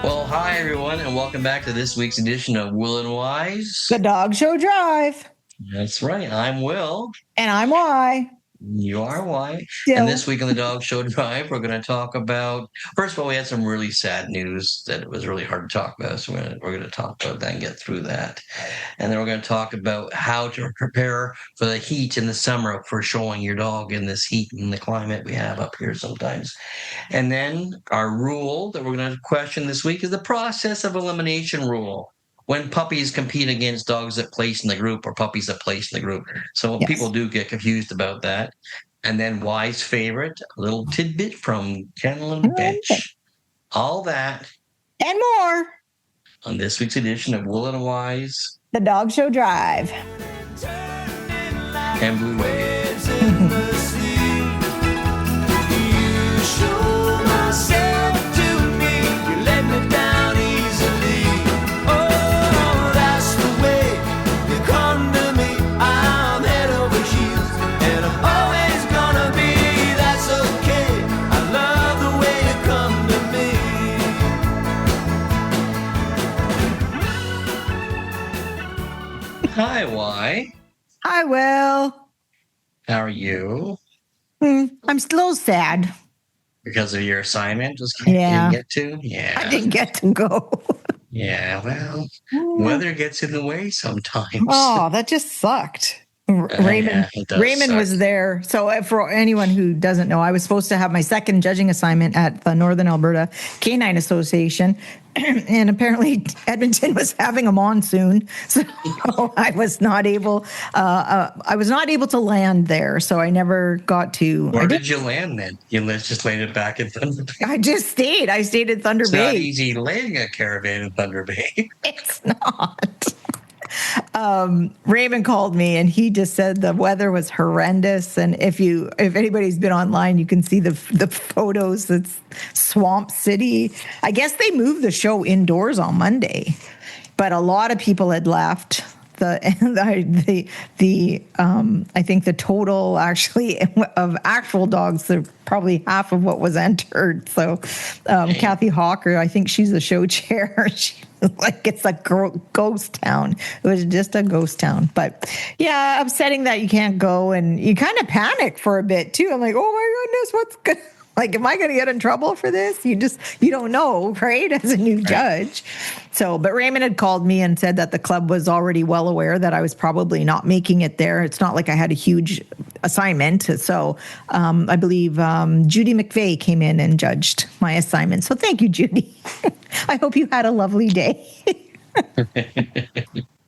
Well, hi everyone, and welcome back to this week's edition of Will and Wise. The Dog Show Drive. That's right. I'm Will. And I'm Y. You are Y. Still. And this week on the Dog Show Drive, we're going to talk about. First of all, we had some really sad news that it was really hard to talk about, so we're going to talk about that and get through that. And then we're going to talk about how to prepare for the heat in the summer for showing your dog in this heat and the climate we have up here sometimes. And then our rule that we're going to question this week is the process of elimination rule. When puppies compete against dogs that place in the group or puppies that place in the group. So people do get confused about that. And then Y's favorite, a little tidbit from Kennel and Bench. All that. And more. On this week's edition of Will and Y's. The Dog Show Drive. And Blue Wave. Hi, Y. Hi, Will. How are you? I'm still sad. Because of your assignment? Just didn't get to? Yeah. I didn't get to go. Yeah, well, weather gets in the way sometimes. Oh, that just sucked. Raymond was there. So for anyone who doesn't know, I was supposed to have my second judging assignment at the Northern Alberta Canine Association. And apparently Edmonton was having a monsoon. So I was not able to land there. So I never got to. Where did you land then? You just landed back in Thunder Bay? I just stayed. I stayed in Thunder Bay. It's not easy landing a caravan in Thunder Bay. It's not. Raymond called me and he just said the weather was horrendous. And if anybody's been online, you can see the photos. It's Swamp City. I guess they moved the show indoors on Monday, but a lot of people had left. I think the total actually of actual dogs, they're probably half of what was entered. So Kathy Hawker, I think she's the show chair. It's a ghost town. It was just a ghost town. But yeah, upsetting that you can't go, and you kind of panic for a bit too. I'm like, oh my goodness, what's good? Like, am I going to get in trouble for this? You don't know, right? As a new judge. So, but Raymond had called me and said that the club was already well aware that I was probably not making it there. It's not like I had a huge assignment. So I believe Judy McVeigh came in and judged my assignment. So thank you, Judy. I hope you had a lovely day.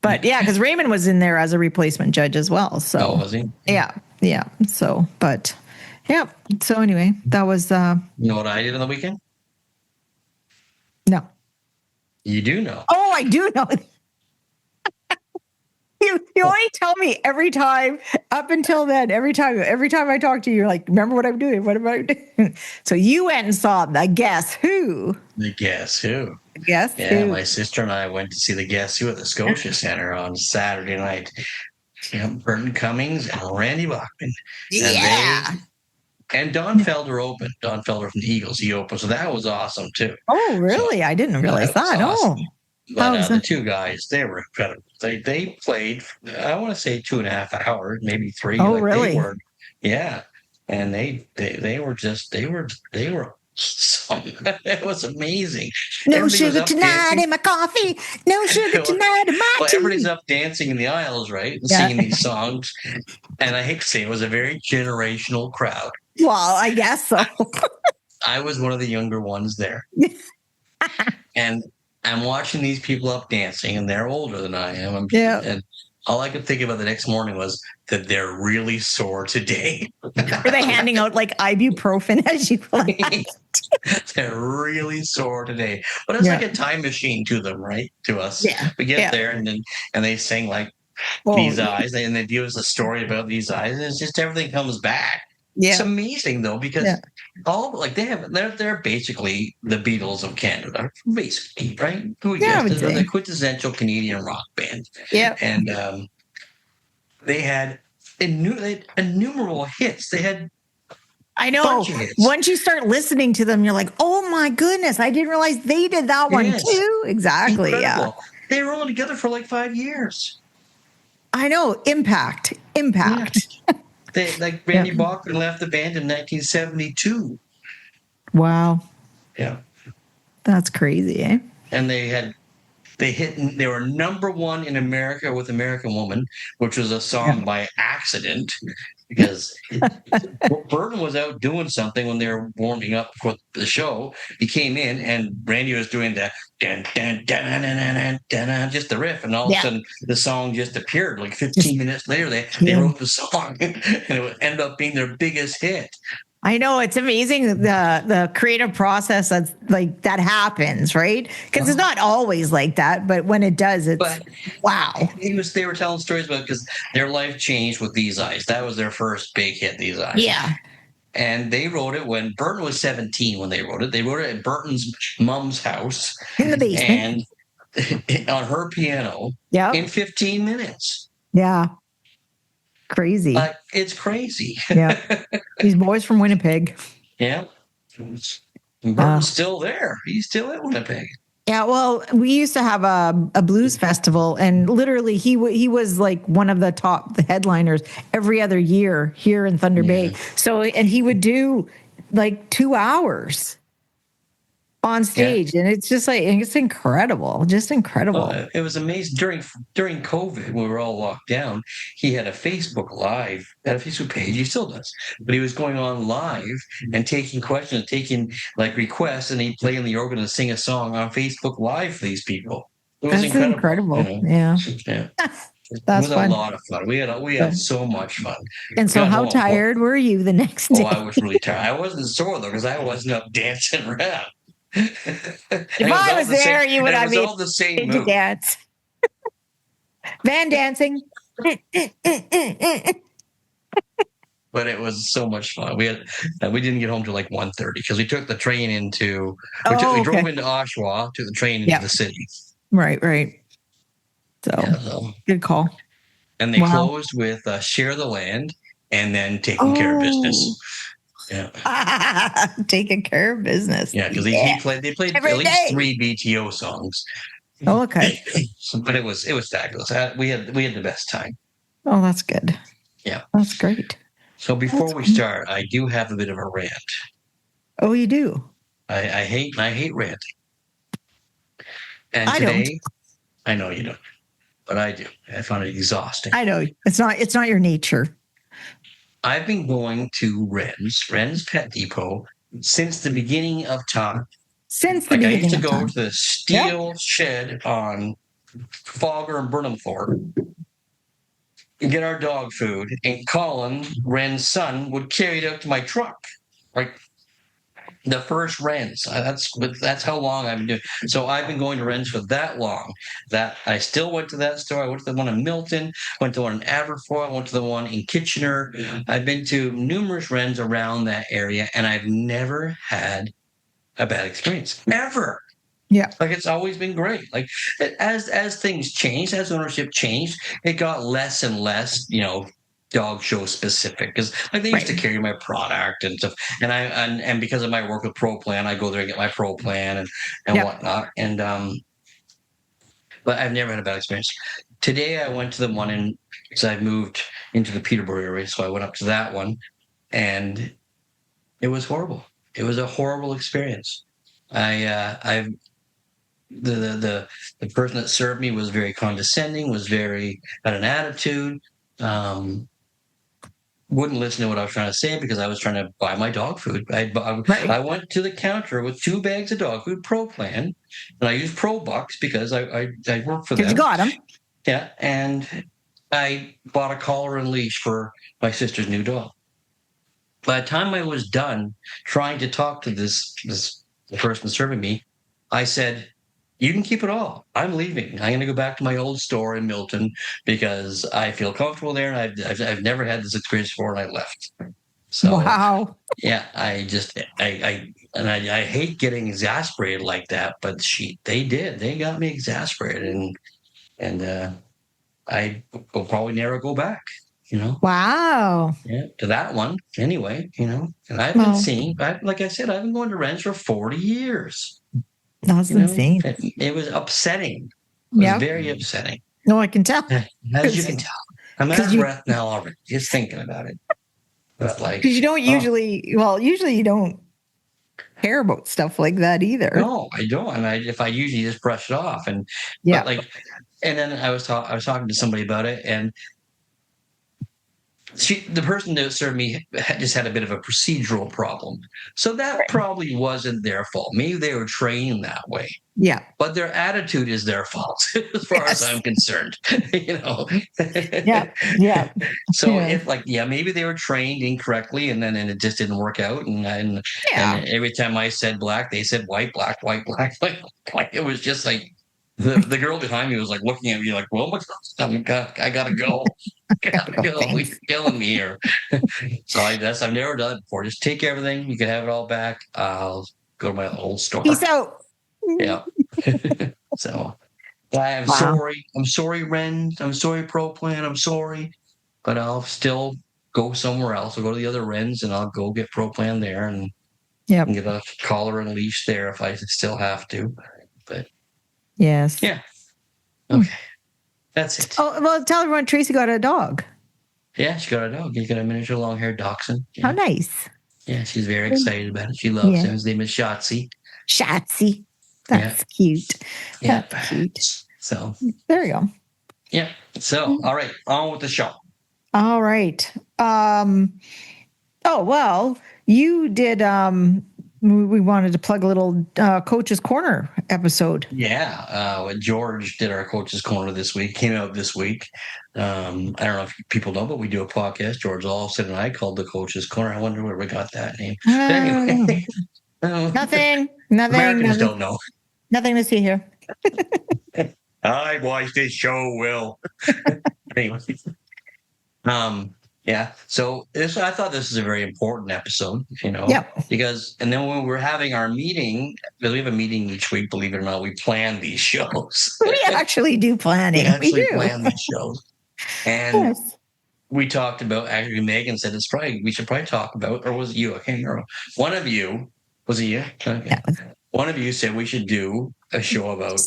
But yeah, because Raymond was in there as a replacement judge as well. So was he? Yeah. So, but... yeah. So anyway, that was. You know what I did on the weekend? No. You do know. Oh, I do know. You only tell me every time up until then. Every time I talk to you, you're like, remember what I'm doing? What am I doing? So you went and saw the Guess Who. The Guess Who. Guess Who. Yeah, my sister and I went to see the Guess Who at the Scotia Centre on Saturday night. Yeah, Burton Cummings and Randy Bachman. And Don Felder opened. Don Felder from the Eagles, he opened. So that was awesome, too. Oh, really? So, I didn't realize that. Awesome. Oh. But the two guys, they were incredible. They played, I want to say 2.5 hours, maybe 3. Oh, really? Yeah. And they were awesome. It was amazing. No sugar tonight in my coffee. No sugar tonight in my tea. Everybody's up dancing in the aisles, right? And singing these songs. And I hate to say it was a very generational crowd. Well, I guess so. I was one of the younger ones there. And I'm watching these people up dancing, and they're older than I am. And all I could think about the next morning was that they're really sore today. Were they handing out like ibuprofen as you played? They're really sore today. But it's like a time machine to them, right? To us. Yeah. We get there, and they sing like these eyes, and they give us a story about these eyes, and it's just everything comes back. Yeah. It's amazing though, because they're basically the Beatles of Canada, basically, right? They're the quintessential Canadian rock band. Yeah. And they had innumerable hits. They had I know. Bunch of hits. Once you start listening to them, you're like, oh my goodness, I didn't realize they did that one Yes, too. Exactly. Yeah. incredible. They were only together for like 5 years. I know. Impact. Yeah, Impact. they like Yeah. Randy Bachman left the band in 1972. Wow. Yeah, That's crazy, eh? and they were number one in America with American Woman, which was a Yeah. song by accident because Burton was out doing something when they were warming up for the show. He came in and Randy was doing the dun, dun, dun, dun, dun, dun, dun, dun, just the riff, and all of a Yeah. sudden the song just appeared. Like Just 15 minutes later, they yeah. wrote the song, and it ended up being their biggest hit. I know, it's amazing the creative process that's like that happens, right? Because it's not always like that, but when it does, it's But wow. they were telling stories about because their life changed with These Eyes. That was their first big hit, These Eyes. Yeah. And they wrote it when Burton was 17 when they wrote it. They wrote it at Burton's mom's house In the basement. and on her piano Yeah. in 15 minutes. Yeah. Crazy. It's crazy. Yeah. These boys from Winnipeg. Yeah. Burton's still there. He's still at Winnipeg. Yeah, well, we used to have a blues festival, and literally he was like one of the headliners every other year here in Thunder Bay. So, and he would do like 2 hours on stage, and it's just like it's incredible, just incredible. It was amazing during COVID when we were all locked down. He had a Facebook Live, had a Facebook page. He still does, but he was going on live and taking questions, taking like requests, and he'd play in the organ and sing a song on Facebook Live for these people. It was incredible. You know? Yeah. That's fun. A lot of fun. We had so much fun. And so, how tired were you the next day? Oh, I was really tired. I wasn't sore though because I wasn't up dancing around. If I was there, you would have been all the same to dance. Van dancing. But it was so much fun. We didn't get home till like 1:30 because we took the train into we drove into Oshawa, took the train into the city. Right. So good call. And they closed with Share the Land and then Taking Care of Business. Yeah. Taking care of business. Yeah, because they played at least 3 BTO songs. Oh, okay. But it was fabulous. We had the best time. Oh, that's good. Yeah. That's great. So before we start, I do have a bit of a rant. Oh, you do? I hate ranting. And today, I know you don't, but I do. I find it exhausting. I know. It's not your nature. I've been going to Ren's Pet Depot since the beginning of time. Since the beginning I used to go to the steel shed on Fogger and Burnhamthorpe and get our dog food, and Colin, Ren's son, would carry it out to my truck. Like the first Ren's. That's how long I've been doing. So I've been going to Ren's for that long that I still went to that store. I went to the one in Milton, went to the one in Aberfoyle, went to the one in Kitchener. I've been to numerous Ren's around that area, and I've never had a bad experience. Never. Yeah. Like it's always been great. Like as things changed, as ownership changed, it got less and less, dog show specific because like they used to carry my product and stuff, and because of my work with Pro Plan, I go there and get my Pro Plan and whatnot. And but I've never had a bad experience. Today I went to the one because I moved into the Peterborough area, so I went up to that one, and it was horrible. It was a horrible experience. The person that served me was very condescending, had an attitude, wouldn't listen to what I was trying to say because I was trying to buy my dog food. I went to the counter with 2 bags of dog food, Pro Plan, and I used Pro Bucks because I work for them. You got them. Yeah, and I bought a collar and leash for my sister's new dog. By the time I was done trying to talk to the person serving me, I said, "You can keep it all. I'm leaving. I'm going to go back to my old store in Milton because I feel comfortable there, and I've never had this experience before, and I left." So, wow. Yeah, I hate getting exasperated like that, but they got me exasperated, and I will probably never go back. Wow. Yeah, to that one anyway, and I've been Well, seeing, like I said, I've been going to Ren's for 40 years, that's insane. it was upsetting. It was Yep. very upsetting. No, I can tell. As you can tell, I'm out Because of you breath now already, just thinking about it. But because you don't oh, usually you don't care about stuff like that either. no, I don't. And if I usually just brush it off, but Yeah. and then I was talking to somebody about it, and the person that served me just had a bit of a procedural problem. So that probably wasn't their fault. Maybe they were trained that way. Yeah. But their attitude is their fault, as far as I'm concerned. Yeah. Yeah. So if maybe they were trained incorrectly, and it just didn't work out. And every time I said black, they said white, black, white, black. Like it was just like the girl behind me was like looking at me like, well, I gotta go. Gotta go. You're killing me here. So I've never done it before. Just take everything. You can have it all back. I'll go to my old store. Peace out. Yeah. So I'm sorry. I'm sorry, Ren. I'm sorry, Pro Plan. I'm sorry. But I'll still go somewhere else. I'll go to the other Rens and I'll go get Pro Plan there and get a collar and leash there if I still have to. But yes. Yeah. Okay. That's it. Oh, well, tell everyone Tracy got a dog. Yeah, she got a dog. He's got a miniature long-haired dachshund. Yeah. How nice. Yeah, she's very excited about it. She loves him. His name is Shotzi. Shotzi. That's cute. Yeah. That's cute. So there you go. Yeah. So, all right, on with the show. All right. Oh, well, you did we wanted to plug a little Coach's Corner episode. Yeah. George did our Coach's Corner this week, came out this week. I don't know if people know, but we do a podcast, George Olsen and I, called the Coach's Corner. I wonder where we got that name. But anyway. Nothing. Americans don't know. Nothing to see here. I watched this show, Will. Anyway. Yeah. So I thought this was a very important episode, because, and then when we're having our meeting, because we have a meeting each week, believe it or not, we plan these shows. We actually do planning. We do plan these shows. And we talked about, actually, Megan said we should probably talk about, or was it you? I can't remember. One of you, was it you? Okay. Yeah. One of you said we should do a show about.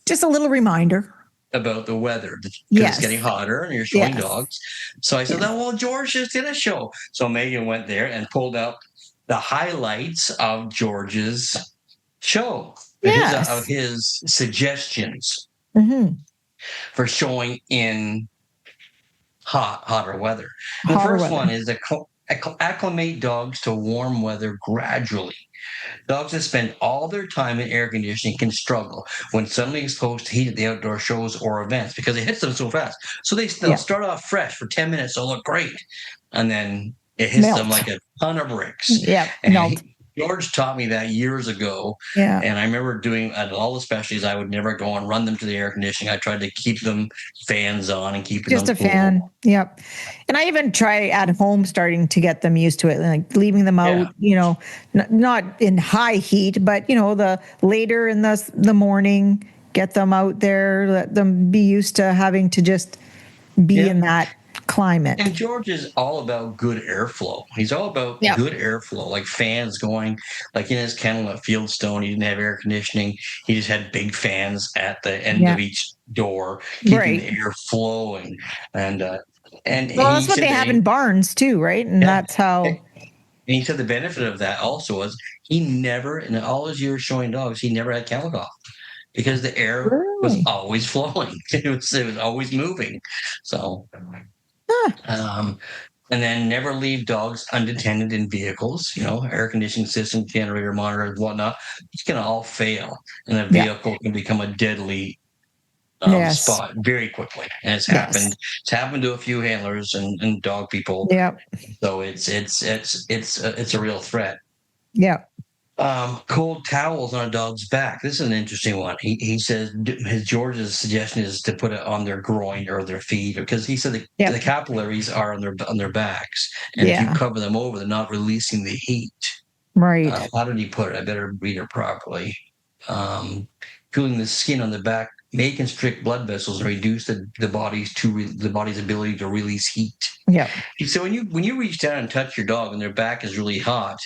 Just a little reminder. About the weather, because it's getting hotter and you're showing dogs. So I said, well, George just did a show. So Megan went there and pulled up the highlights of George's show, of his suggestions for showing in hotter weather. The first one is acclimate dogs to warm weather gradually. Dogs that spend all their time in air conditioning can struggle when suddenly exposed to heat at the outdoor shows or events because it hits them so fast. So they'll start off fresh for 10 minutes. They'll look great. And then it hits them like a ton of bricks. Yeah. George taught me that years ago. Yeah. And I remember doing at all the specialties, I would never go and run them to the air conditioning. I tried to keep them fans on and keep them just a cool. Fan. Yep. And I even try at home starting to get them used to it, like leaving them out, not in high heat, but the later in the morning, get them out there, let them be used to having to just be in that climate. And George is all about good airflow. He's all about good airflow, like fans going, like in his kennel at Fieldstone, he didn't have air conditioning. He just had big fans at the end of each door, keeping the air flowing. And that's what they have in barns too, right? And that's how. And he said the benefit of that also was he never, in all his years showing dogs, he never had kennel cough. Because the air was always flowing. It was always moving. So and then never leave dogs unattended in vehicles, air conditioning system, generator monitors, whatnot. It's going to all fail. And the vehicle can become a deadly spot very quickly. And it's happened. It's happened to a few handlers and dog people. Yeah. So it's a real threat. Yeah. Cold towels on a dog's back. This is an interesting one. He says George's suggestion is to put it on their groin or their feet, because he said the capillaries are on their backs, and if you cover them over, they're not releasing the heat. Right. How did he put it? I better read it properly. Cooling the skin on the back may constrict blood vessels and reduce the body's ability to release heat. Yeah. So when you reach down and touch your dog and their back is really hot,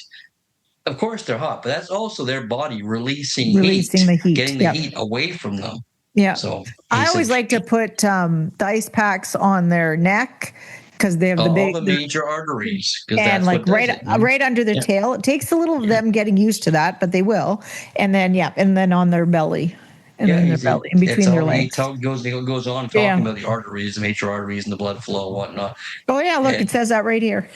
of course they're hot, but that's also their body releasing heat, Releasing the heat. getting the Yeah. heat away from them. Yeah. So he I always said, like to put the ice packs on their neck because they have the all big the major arteries, because and that's like what does it. right under the Yeah. tail. It takes a little of Yeah. them getting used to that, but they will. And then and then on their belly, and Yeah, then their belly, in it's between their all legs. he goes on talking Yeah. about the arteries, the major arteries, and the blood flow and whatnot. Oh yeah, look, And it says that right here.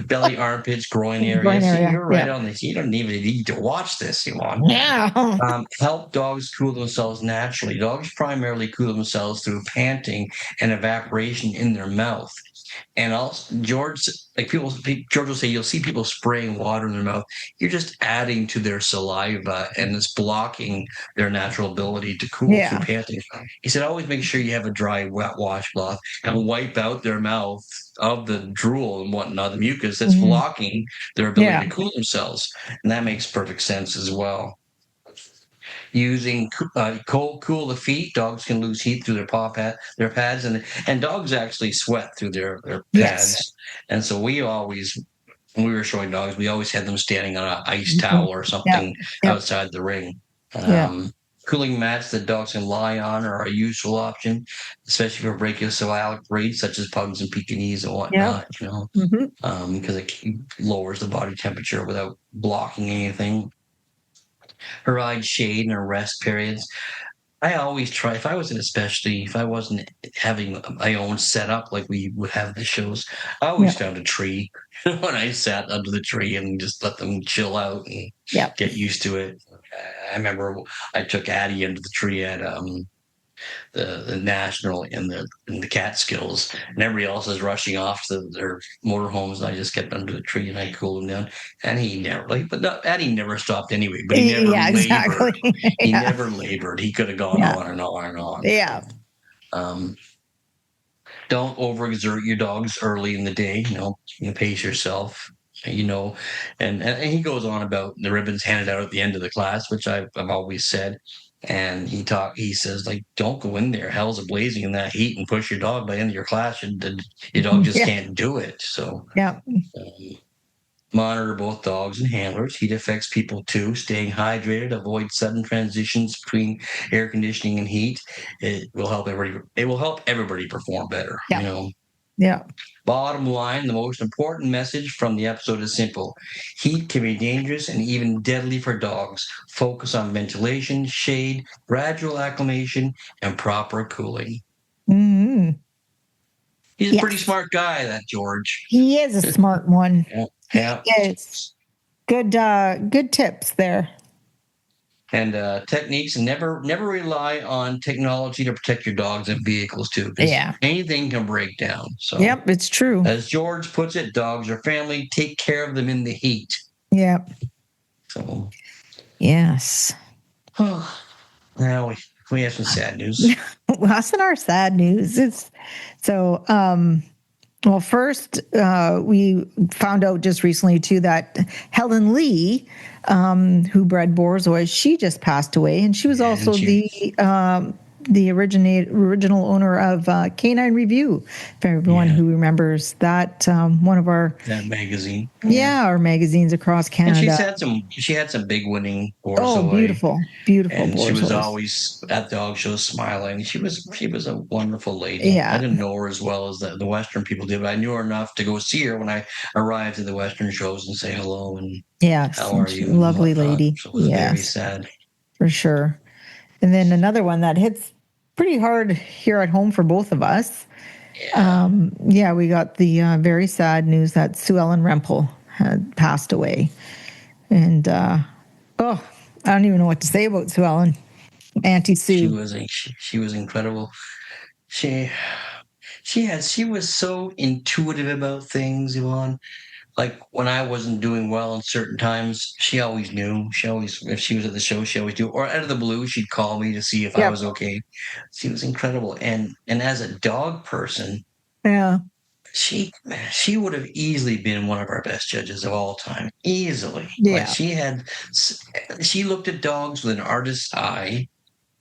belly, armpits, groin area. Groin See, area. you're right Yeah. on this. You don't even need to watch this, Yvonne. Yeah. Help dogs cool themselves naturally. Dogs primarily cool themselves through panting and evaporation in their mouth. And also, George will say, you'll see people spraying water in their mouth. You're just adding to their saliva, and it's blocking their natural ability to cool through Yeah. panting. He said, always make sure you have a dry, wet washcloth and wipe out their mouth of the drool and whatnot, the mucus that's blocking their ability Yeah. to cool themselves. And that makes perfect sense as well. Using cool the feet, dogs can lose heat through their pads, and dogs actually sweat through their Yes. pads. And so when we were showing dogs, we always had them standing on an ice towel or Yeah. something Yeah. outside the ring. Yeah. Cooling mats that dogs can lie on are a useful option, especially for brachycephalic breeds such as pugs and Pekingese and Yeah. whatnot. Because it lowers the body temperature without blocking anything. Provide shade and rest periods. I always try, if I was in a specialty, if I wasn't having my own setup like we would have the shows, I always found a tree when I sat under the tree and just let them chill out and get used to it. I remember I took Addie into the tree at the national in the Catskills, and everybody else is rushing off to their motorhomes, and I just kept under the tree and I cooled him down. And he never Addie never stopped anyway, but he never Yeah. labored. Exactly. He Yeah. never labored. He could have gone Yeah. on and on and on. Yeah. Um, don't overexert your dogs early in the day. Pace yourself. And he goes on about the ribbons handed out at the end of the class, which I've always said. And he says, like, don't go in there, hell's a blazing in that heat, and push your dog by the end of your class. Your dog just can't do it. So Yeah. Monitor both dogs and handlers. Heat affects people too. Staying hydrated, avoid sudden transitions between air conditioning and heat. It will help everybody perform better. Yeah. Yeah. Bottom line, the most important message from the episode is simple. Heat can be dangerous and even deadly for dogs. Focus on ventilation, shade, gradual acclimation, and proper cooling. Mm-hmm. He's a pretty smart guy, that George. He is a smart one. Yeah. It's good tips there. And techniques, and never rely on technology to protect your dogs and vehicles too. Yeah. Anything can break down. So yep, it's true. As George puts it, dogs are family. Take care of them in the heat. Yep. So yes. Now we have some sad news. Well, that's not our sad news. Well, first, we found out just recently, too, that Helen Lee, who bred Borzoi, she just passed away. And she was also the original owner of Canine Review, for everyone who remembers that, one of that magazine. Yeah, our magazines across Canada. And she had some big winning Borzoi. Oh, beautiful And Borzois. she was always at dog shows smiling. She was a wonderful lady. Yeah. I didn't know her as well as the Western people did, but I knew her enough to go see her when I arrived at the Western shows and say hello and how are you? Lovely lady. So it was very sad. For sure. And then another one that hits pretty hard here at home for both of us. Yeah. We got the very sad news that Sue Ellen Rempel had passed away. And, I don't even know what to say about Sue Ellen. Auntie Sue. She was incredible. She was so intuitive about things, Yvonne. Like when I wasn't doing well in certain times, she always knew. If she was at the show, she always knew. Or out of the blue, she'd call me to see if I was okay. She was incredible. And as a dog person, she would have easily been one of our best judges of all time, easily. Like Yeah, she looked at dogs with an artist's eye,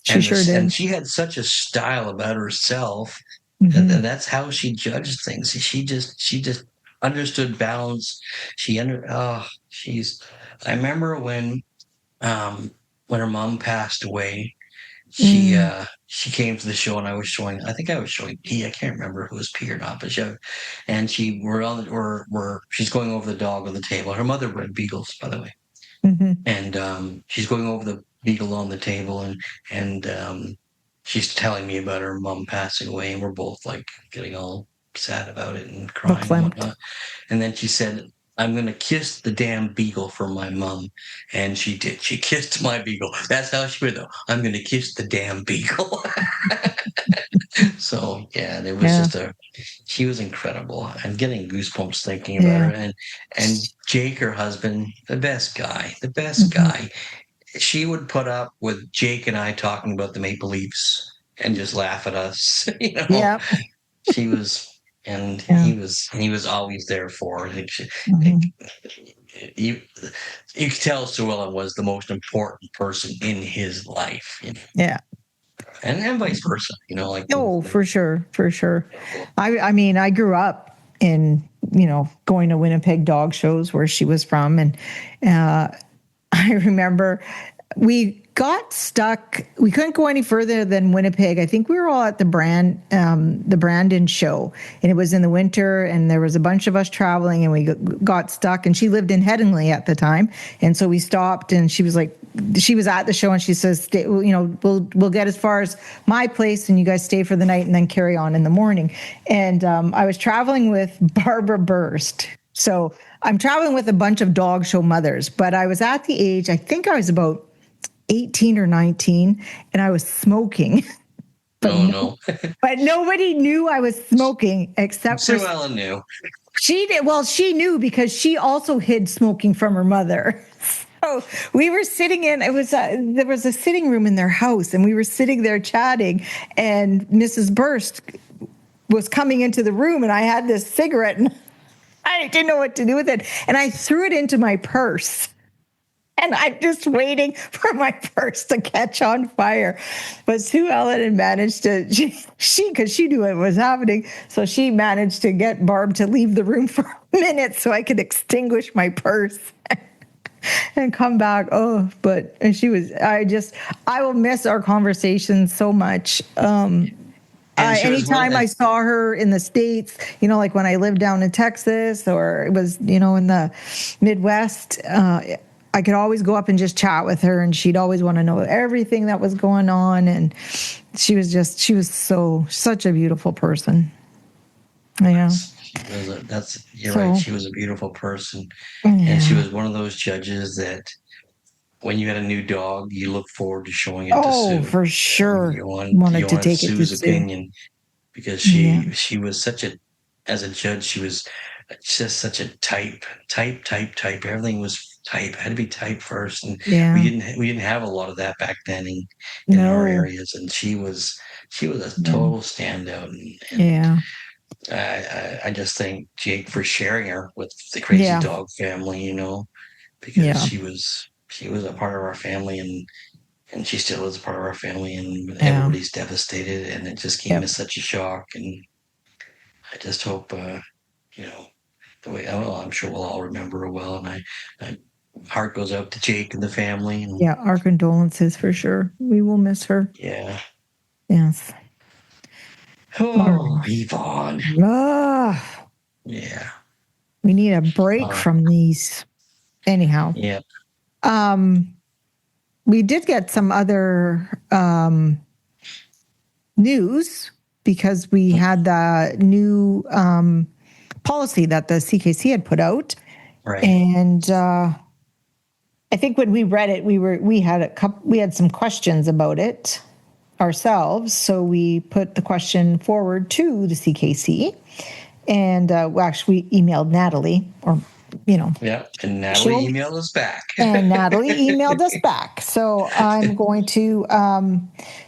she sure and did. she had such a style about herself, and Hmm. that's how she judged things. She just understood balance. She's. I remember when her mom passed away, Mm, she came to the show and I think I was showing P. I can't remember if it was P or not, but she we're on we're she's going over the dog on the table. Her mother bred beagles, by the way. hmm. And she's going over the beagle on the table, and she's telling me about her mom passing away, and we're both like getting all sad about it and crying and Verklempt. whatnot. And then she said, "I'm gonna kiss the damn beagle for my mom," and she did. She kissed my beagle. That's how she would though. I'm gonna kiss the damn beagle. So yeah, there was Yeah, just a. She was incredible. I'm getting goosebumps thinking about her, yeah. and Jake, her husband, the best guy, the best Hmm. guy. She would put up with Jake and I talking about the Maple Leafs and just laugh at us. Yeah, She was, and yeah. he was always there for her. Hmm. You, you could tell Sue Ellen was the most important person in his life, Yeah. and vice versa. Like Oh, for sure, for sure. I mean, I grew up in, going to Winnipeg dog shows where she was from, and uh, I remember we got stuck. We couldn't go any further than Winnipeg. I think we were all at the Brandon show, and it was in the winter, and there was a bunch of us traveling, and we got stuck. And she lived in Headingley at the time, and so we stopped, and she was like, she was at the show, and she says, we'll get as far as my place, and you guys stay for the night, and then carry on in the morning. And I was traveling with Barbara Burst, so I'm traveling with a bunch of dog show mothers, but I was at the age, I think I was about 18 or 19, and I was smoking. but no, no, no. but nobody knew I was smoking except for Sue Ellen knew. she did. Well, she knew because she also hid smoking from her mother. So we were sitting in, there was a sitting room in their house, and we were sitting there chatting, and Mrs. Burst was coming into the room, and I had this cigarette, and I didn't know what to do with it. And I threw it into my purse. And I'm just waiting for my purse to catch on fire. But Sue Ellen had managed to, because she knew what was happening. So she managed to get Barb to leave the room for a minute so I could extinguish my purse and come back. Oh, but and she was, I will miss our conversation so much. And she was one. Anytime I saw her in the States, like when I lived down in Texas or it was, in the Midwest, I could always go up and just chat with her, and she'd always want to know everything that was going on. And she was such a beautiful person. Yeah. You're right. So, She was a beautiful person. And she yeah. was one of those judges that when you had a new dog, you look forward to showing it to Oh, Sue. for sure. Wanted You to wanted take it to Sue's Sue. opinion because Yeah. she was as a judge, she was just such a type. Everything was type, had to be type first, and Yeah. we didn't have a lot of that back then in our No. areas. And she was a Yeah. total standout, and Yeah. I just thank Jake for sharing her with the Crazy Yeah. Dog family, because Yeah. she was a part of our family, and she still is a part of our family, and Yeah. everybody's devastated, and it just came Yep. as such a shock. And I just hope, the way, well, I'm sure we'll all remember her well, and I heart goes out to Jake and the family, and Yeah. Our condolences for sure. We will miss her. yeah. Yes. All Oh, right. Yvonne. Ah, Yeah. we need a break Uh, from these. Anyhow, yeah. um, we did get some other news because we had the new policy that the CKC had put out, Right. and I think when we read it, we had some questions about it ourselves, so we put the question forward to the CKC, and actually we emailed Natalie, or Yeah. And Natalie she'll emailed us back. and Natalie emailed us back. So I'm going to.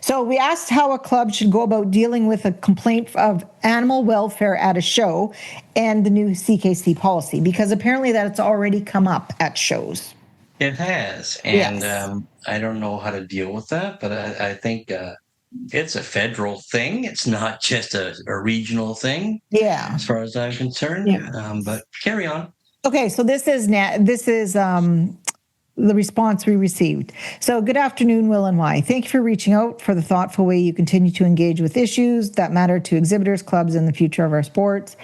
So we asked how a club should go about dealing with a complaint of animal welfare at a show and the new CKC policy, because apparently that's already come up at shows. It has. And Yes. I don't know how to deal with that, but I think it's a federal thing. It's not just a regional thing, Yeah. as far as I'm concerned. Yeah. But carry on. Okay. So this is the response we received. So, good afternoon, Will and Y. Thank you for reaching out, for the thoughtful way you continue to engage with issues that matter to exhibitors, clubs, and the future of our sports.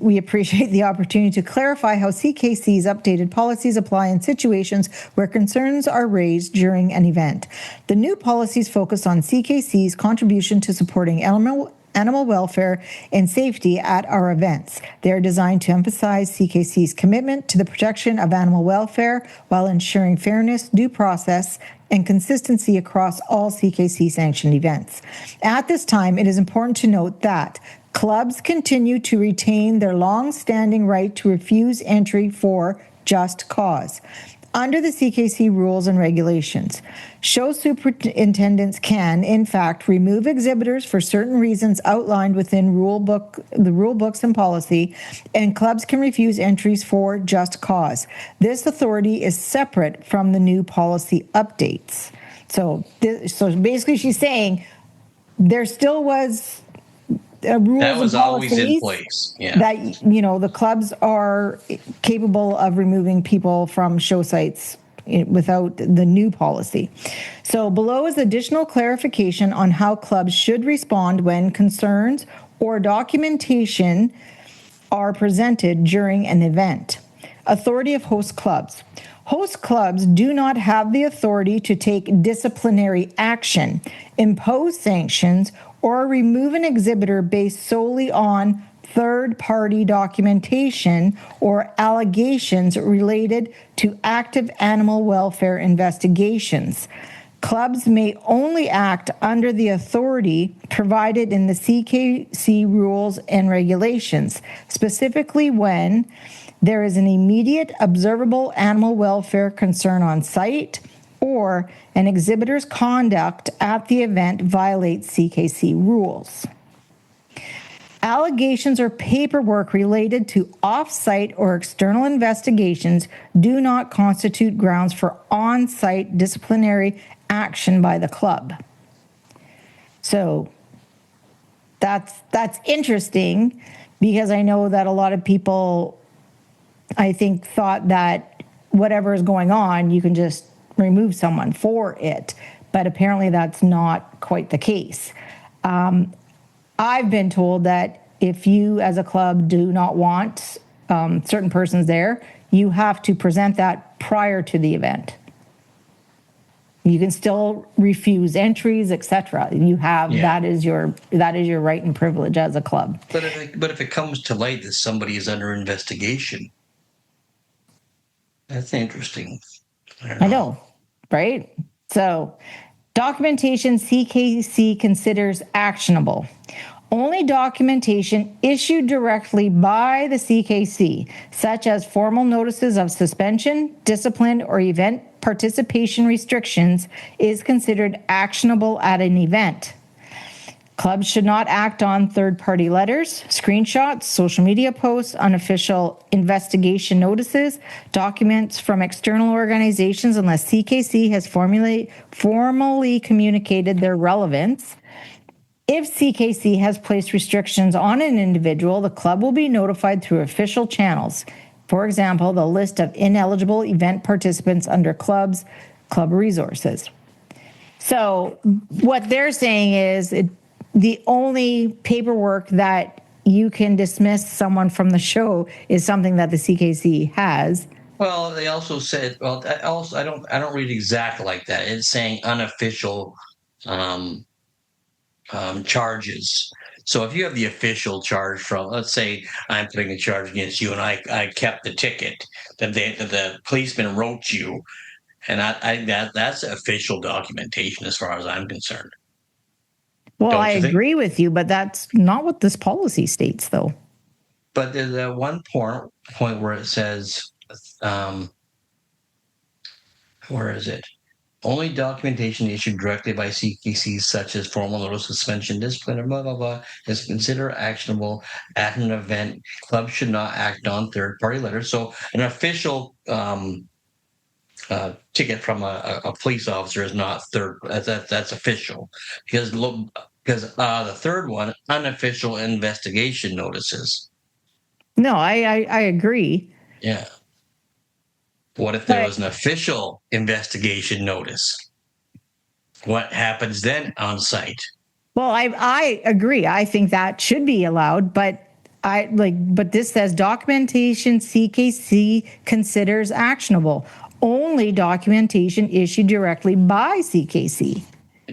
We appreciate the opportunity to clarify how CKC's updated policies apply in situations where concerns are raised during an event. The new policies focus on CKC's contribution to supporting animal welfare and safety at our events. They are designed to emphasize CKC's commitment to the protection of animal welfare while ensuring fairness, due process, and consistency across all CKC sanctioned events. At this time, it is important to note that clubs continue to retain their long-standing right to refuse entry for just cause. Under the CKC rules and regulations, show superintendents can, in fact, remove exhibitors for certain reasons outlined within the rule books and policy, and clubs can refuse entries for just cause. This authority is separate from the new policy updates. So basically she's saying there still was rules That was and always in policies place. Yeah. that the clubs are capable of removing people from show sites without the new policy. So below is additional clarification on how clubs should respond when concerns or documentation are presented during an event. Authority of host clubs. Host clubs do not have the authority to take disciplinary action, impose sanctions, or remove an exhibitor based solely on third-party documentation or allegations related to active animal welfare investigations. Clubs may only act under the authority provided in the CKC rules and regulations, specifically when there is an immediate observable animal welfare concern on site, or an exhibitor's conduct at the event violates CKC rules. Allegations or paperwork related to off-site or external investigations do not constitute grounds for on-site disciplinary action by the club. So that's interesting, because I know that a lot of people, I think, thought that whatever is going on, you can just remove someone for it. But apparently that's not quite the case. I've been told that if you as a club do not want certain persons there, you have to present that prior to the event. You can still refuse entries, etc. You have that is your right and privilege as a club. But if it comes to light that somebody is under investigation, that's interesting. I know, right? So, documentation CKC considers actionable. Only documentation issued directly by the CKC, such as formal notices of suspension, discipline, or event participation restrictions, is considered actionable at an event. Clubs should not act on third-party letters, screenshots, social media posts, unofficial investigation notices, documents from external organizations unless CKC has formally communicated their relevance. If CKC has placed restrictions on an individual, the club will be notified through official channels. For example, the list of ineligible event participants under club resources. So what they're saying is the only paperwork that you can dismiss someone from the show is something that the CKC has. Well, they also said, I don't read exactly like that. It's saying unofficial charges. So if you have the official charge from, let's say I'm putting a charge against you and I kept the ticket that the policeman wrote you, and that's official documentation as far as I'm concerned. Well, I agree with you, but that's not what this policy states, though. but there's that one point where it says, where is it? Only documentation issued directly by CKC, such as formal notice, suspension, discipline, or blah, blah, blah, is considered actionable at an event. Clubs should not act on third-party letters. So an official ticket from a police officer is not that's official, because the third one, unofficial investigation notices. No, I agree. Yeah. What if there was an official investigation notice? What happens then on site? Well, I agree. I think that should be allowed, but but this says documentation CKC considers actionable. Only documentation issued directly by CKC.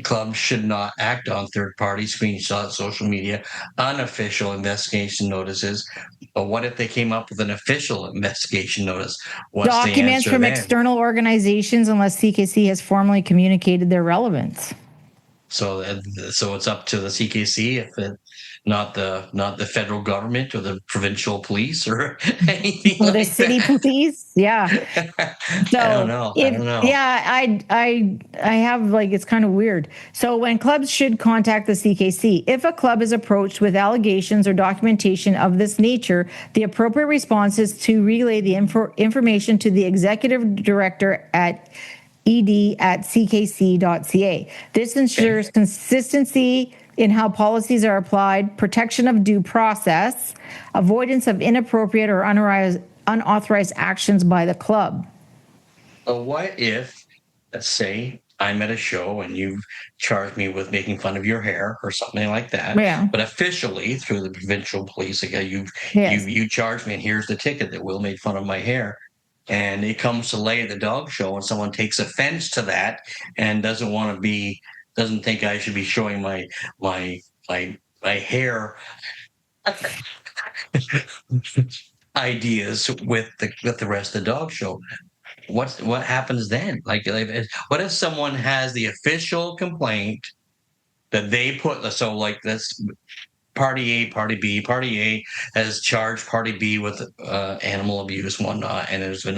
Clubs should not act on third-party screenshots, social media, unofficial investigation notices. But what if they came up with an official investigation notice? What's Documents the answer from then? external organizations unless CKC has formally communicated their relevance. So it's up to the CKC, if it not the federal government or the provincial police or anything Or like the city police, yeah. So I don't know. Yeah, I have, like, it's kind of weird. So when clubs should contact the CKC, if a club is approached with allegations or documentation of this nature, the appropriate response is to relay the information to the executive director at ed@ckc.ca. This ensures consistency in how policies are applied, protection of due process, avoidance of inappropriate or unauthorized actions by the club. So what if, let's say, I'm at a show and you've charged me with making fun of your hair or something like that, Yeah. but officially through the provincial police, again, Yes. you charged me, and here's the ticket that Will made fun of my hair. And it comes to lay at the dog show, and someone takes offense to that and doesn't think I should be showing my hair ideas with the rest of the dog show. What happens then? Like, what if someone has the official complaint that they put? So, like, that's party A, party B. Party A has charged party B with animal abuse and whatnot, and there's been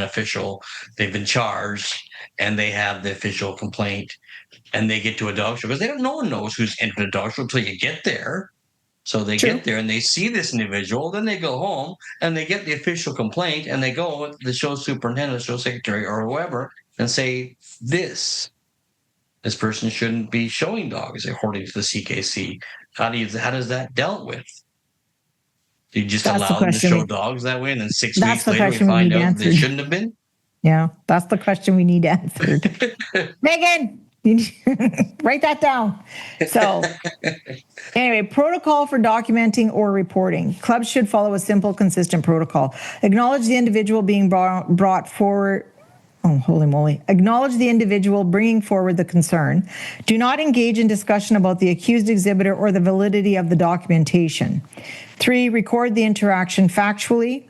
they've been charged, and they have the official complaint, and they get to a dog show, because no one knows who's entered a dog show until you get there. So they get there and they see this individual, then they go home and they get the official complaint, and they go to the show superintendent, show secretary, or whoever, and say, this person shouldn't be showing dogs according to the CKC. How does that dealt with? Do you just allow them to show dogs that way, and then 6 weeks later we find out they shouldn't have been? Yeah, that's the question we need answered. Megan, write that down. So anyway, protocol for documenting or reporting. Clubs should follow a simple, consistent protocol. Acknowledge the individual being brought forward. Oh, holy moly. Acknowledge the individual bringing forward the concern. Do not engage in discussion about the accused exhibitor or the validity of the documentation. 3, record the interaction factually.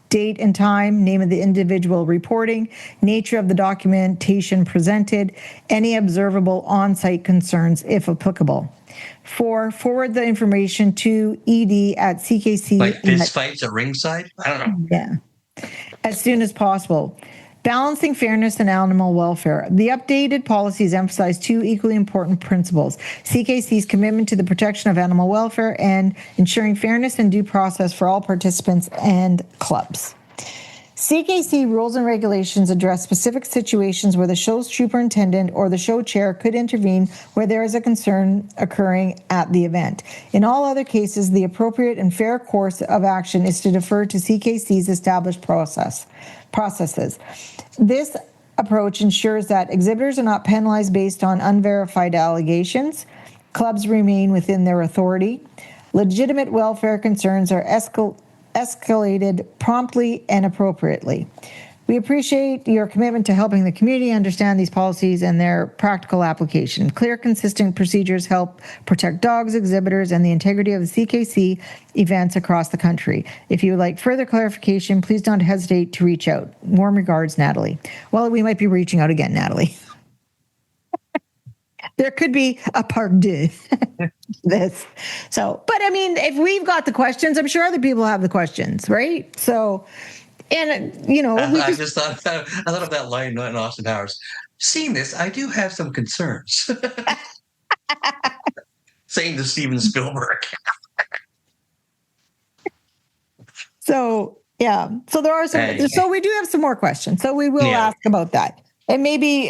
Date and time, name of the individual reporting, nature of the documentation presented, any observable on-site concerns, if applicable. 4, forward the information to ed@ckc. Like fist fights at ringside? I don't know. Yeah. As soon as possible. Balancing fairness and animal welfare. The updated policies emphasize 2 equally important principles: CKC's commitment to the protection of animal welfare and ensuring fairness and due process for all participants and clubs. CKC rules and regulations address specific situations where the show superintendent or the show chair could intervene where there is a concern occurring at the event. In all other cases, the appropriate and fair course of action is to defer to CKC's established processes. This approach ensures that exhibitors are not penalized based on unverified allegations. Clubs remain within their authority. Legitimate welfare concerns are escalated promptly and appropriately. We appreciate your commitment to helping the community understand these policies and their practical application. Clear, consistent procedures help protect dogs, exhibitors, and the integrity of the CKC events across the country. If you would like further clarification, please don't hesitate to reach out. Warm regards, Natalie. Well, we might be reaching out again, Natalie. There could be a part deux. This. So, but I mean, if we've got the questions, I'm sure other people have the questions, right? So, and I just thought of that line in Austin Powers. Seeing this, I do have some concerns. Saying to Steven Spielberg. So yeah, so there are some. Hey. So we do have some more questions. So we will ask about that, and maybe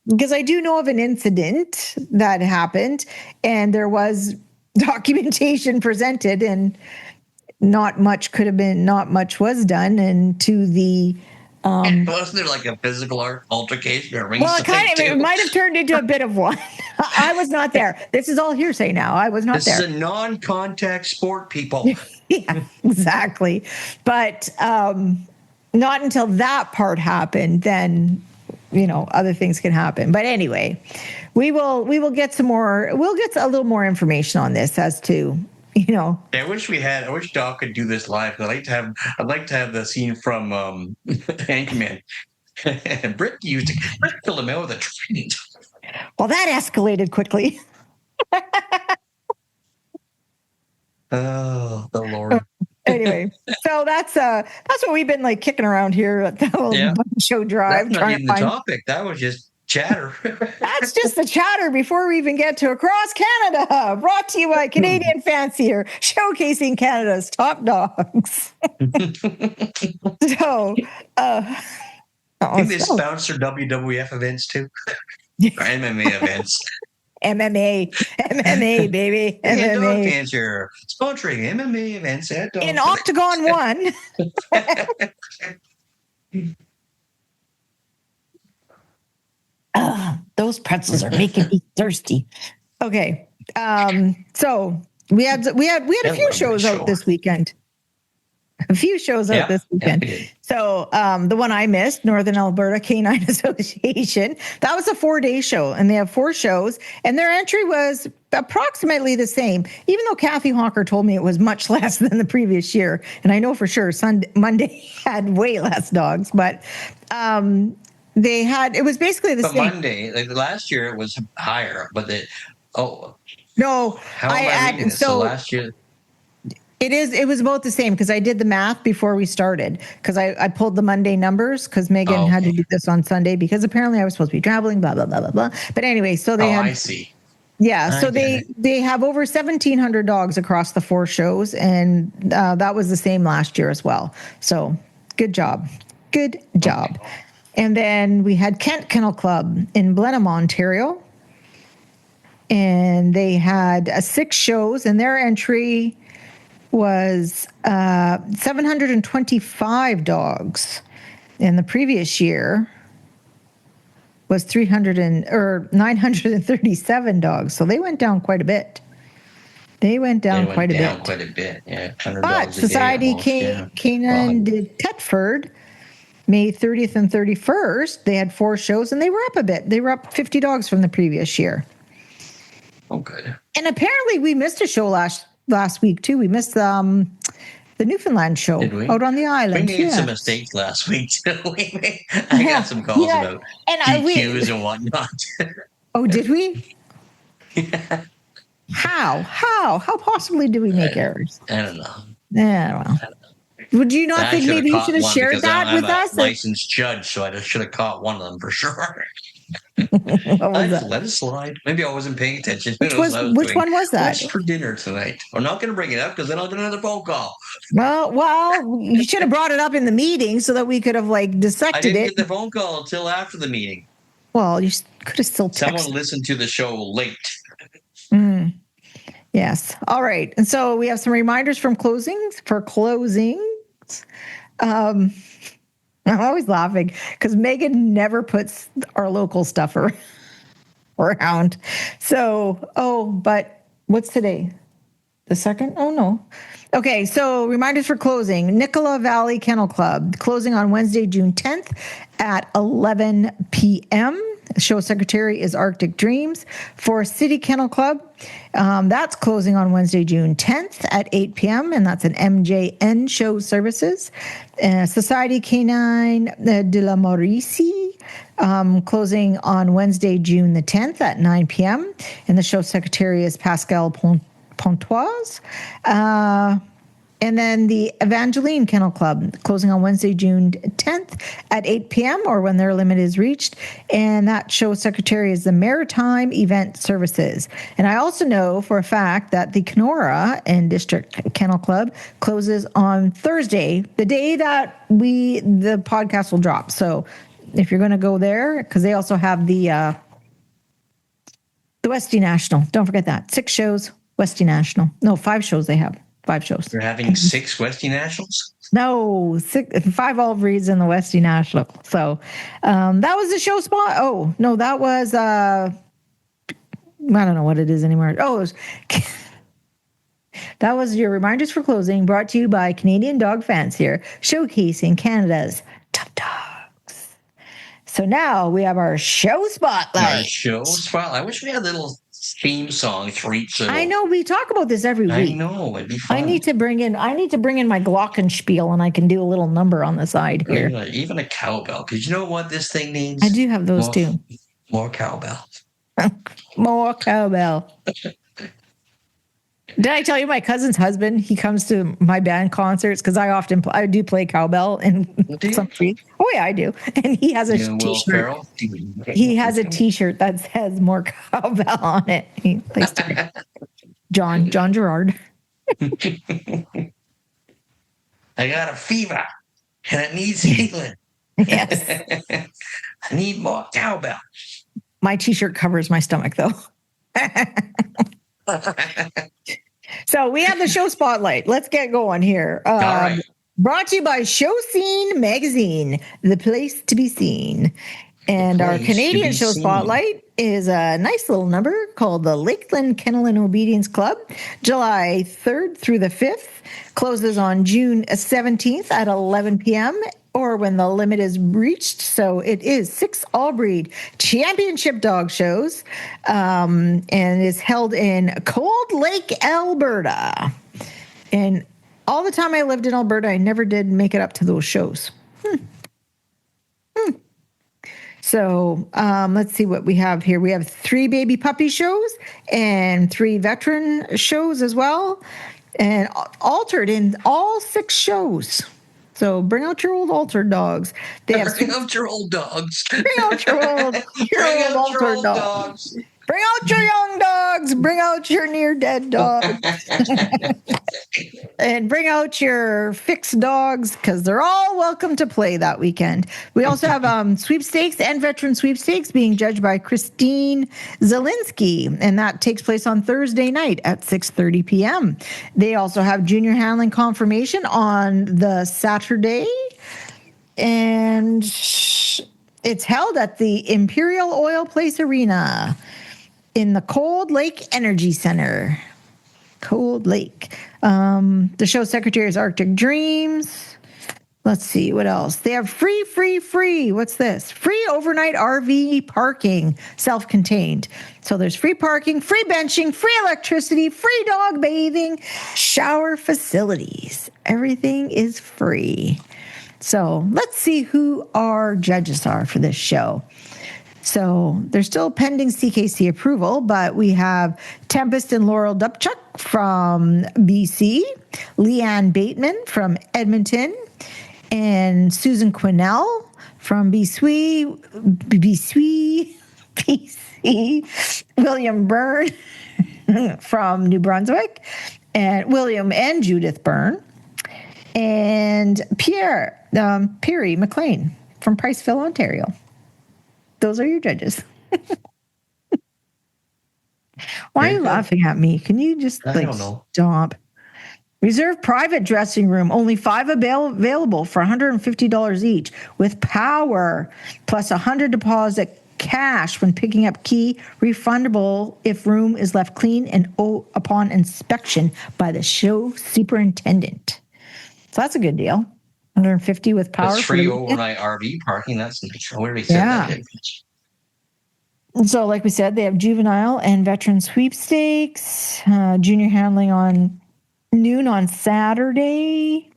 because I do know of an incident that happened, and there was documentation presented, and not much was done, and to the. Wasn't there like a physical altercation or ring? Well, it might have turned into a bit of one. I was not there. This is all hearsay now. I was not there. This is a non-contact sport, people. Yeah, exactly. But not until that part happened, then other things can happen. But anyway, we will get some more. We'll get a little more information on this as to. I wish Doc could do this live. I'd like to have the scene from Anchorman. Britt filled him out with a trident. Well, that escalated quickly. Oh, the Lord. Anyway, so that's what we've been like kicking around here at the whole show drive. That's not even the topic. That was just chatter. That's just the chatter before we even get to Across Canada, brought to you by Canadian Fancier, showcasing Canada's top dogs. So, I think they sponsor WWF events too, or MMA events. MMA, baby. MMA. Dog Fancier sponsoring MMA events at Dog in Octagon 1. Those pretzels are making me thirsty. Okay. So we had a few shows out this weekend. So the one I missed, Northern Alberta Canine Association, that was a 4-day show, and they have 4 shows, and their entry was approximately the same, even though Kathy Hawker told me it was much less than the previous year. And I know for sure Monday had way less dogs, but it was basically the same. Monday, like last year, it was higher, but no, last year. It was about the same because I did the math before we started because I pulled the Monday numbers because Megan had to do this on Sunday because apparently I was supposed to be traveling, blah, blah, blah, blah, blah. But anyway, so they I see. Yeah, so they have over 1,700 dogs across the 4 shows, and that was the same last year as well. So good job. Okay. And then we had Kent Kennel Club in Blenheim, Ontario. And they had 6 shows, and their entry was 725 dogs. And the previous year was 937 dogs. So they went down quite a bit. Quite a bit, yeah. But Society Canine de Thetford, May 30th and 31st, they had 4 shows, and they were up a bit. They were up 50 dogs from the previous year. Oh, good. And apparently we missed a show last week, too. We missed the Newfoundland show out on the island. We made some mistakes last week, too. I got some calls about DQs and whatnot. Oh, did we? Yeah. How possibly did we make errors? I don't know. Yeah, well. Would you not think maybe you should have shared that with us? I'm a licensed judge, so I should have caught one of them for sure. Let it slide. Maybe I wasn't paying attention. Which one was that? What's for dinner tonight? I'm not going to bring it up because then I'll get another phone call. Well, you should have brought it up in the meeting so that we could have dissected it. I didn't get the phone call until after the meeting. Well, you could have still texted. Someone listened to the show late. Yes. All right. And so we have some reminders for closings. I'm always laughing because Megan never puts our local stuff around. So, but what's today? The 2nd? Oh, no. Okay, so reminders for closing. Nicola Valley Kennel Club, closing on Wednesday, June 10th at 11 p.m. The show secretary is Arctic Dreams. For City Kennel Club, that's closing on Wednesday, June 10th at 8 p.m., and that's an MJN show services. Society Canine de la Mauricie, closing on Wednesday, June the 10th at 9 p.m. And the show secretary is Pascal Pontoise. And then the Evangeline Kennel Club, closing on Wednesday, June 10th at 8 p.m. or when their limit is reached. And that show secretary is the Maritime Event Services. And I also know for a fact that the Kenora and District Kennel Club closes on Thursday, the day that the podcast will drop. So if you're going to go there, because they also have the Westie National. Don't forget that. 6 shows, Westie National. No, 5 shows they have. 5 shows. You're having 6 Westie Nationals? No, 5 Olive Reeds in the Westie National. So that was the show spot. Oh, no, that was, I don't know what it is anymore. Oh, that was your reminders for closing, brought to you by Canadian Dog Fancier, showcasing Canada's top dogs. So now we have our show spotlight. Our show spotlight. I wish we had a little theme song for each little. I know, we talk about this every week. I know, it'd be fun. I need to bring in my glockenspiel, and I can do a little number on the side here. Even a cowbell, because you know what this thing needs? I do have those too. More cowbells. More cowbell. Did I tell you my cousin's husband? He comes to my band concerts because I do play cowbell in some trees. Oh yeah, I do. And he has a T-shirt. He has a T-shirt that says "More Cowbell" on it. He plays to John Gerard. I got a fever and it needs healing. Yes. I need more cowbell. My T-shirt covers my stomach though. So we have the show spotlight. Let's get going here. All right. Brought to you by Show Scene Magazine, the place to be seen. And our Canadian show spotlight is a nice little number called the Lakeland Kennel and Obedience Club, July 3rd through the 5th. Closes on June 17th at 11 p.m. or when the limit is reached. So it is 6 all-breed championship dog shows and is held in Cold Lake, Alberta. And all the time I lived in Alberta, I never did make it up to those shows. So let's see what we have here. We have 3 baby puppy shows and 3 veteran shows as well, and altered in all 6 shows. So bring out your old altered dogs. Bring out your old dogs. Bring out your old altered dogs. Bring out your young dogs. Bring out your near dead dogs. And bring out your fixed dogs, because they're all welcome to play that weekend. We also have sweepstakes and veteran sweepstakes being judged by Christine Zielinski, and that takes place on Thursday night at 6:30 p.m. They also have junior handling confirmation on the Saturday, and it's held at the Imperial Oil Place Arena in the Cold Lake Energy Center. Cold Lake. The show secretary is Arctic Dreams. Let's see, what else? They have free. What's this? Free overnight RV parking, self-contained. So there's free parking, free benching, free electricity, free dog bathing, shower facilities. Everything is free. So let's see who our judges are for this show. So they're still pending CKC approval, but we have Tempest and Laurel Dubchuk from BC, Leanne Bateman from Edmonton, and Susan Quinnell from BC, William Byrne from New Brunswick, and William and Judith Byrne, and Perry McLean from Priceville, Ontario. Those are your judges. Why are you laughing at me? Can you just stop? Reserve private dressing room. Only 5 available for $150 each with power plus $100 deposit cash when picking up key. Refundable if room is left clean and upon inspection by the show superintendent. So that's a good deal. 150 with power. That's free overnight RV parking. That's nice. Where do we say that? And so, like we said, they have juvenile and veteran sweepstakes, junior handling on noon on Saturday,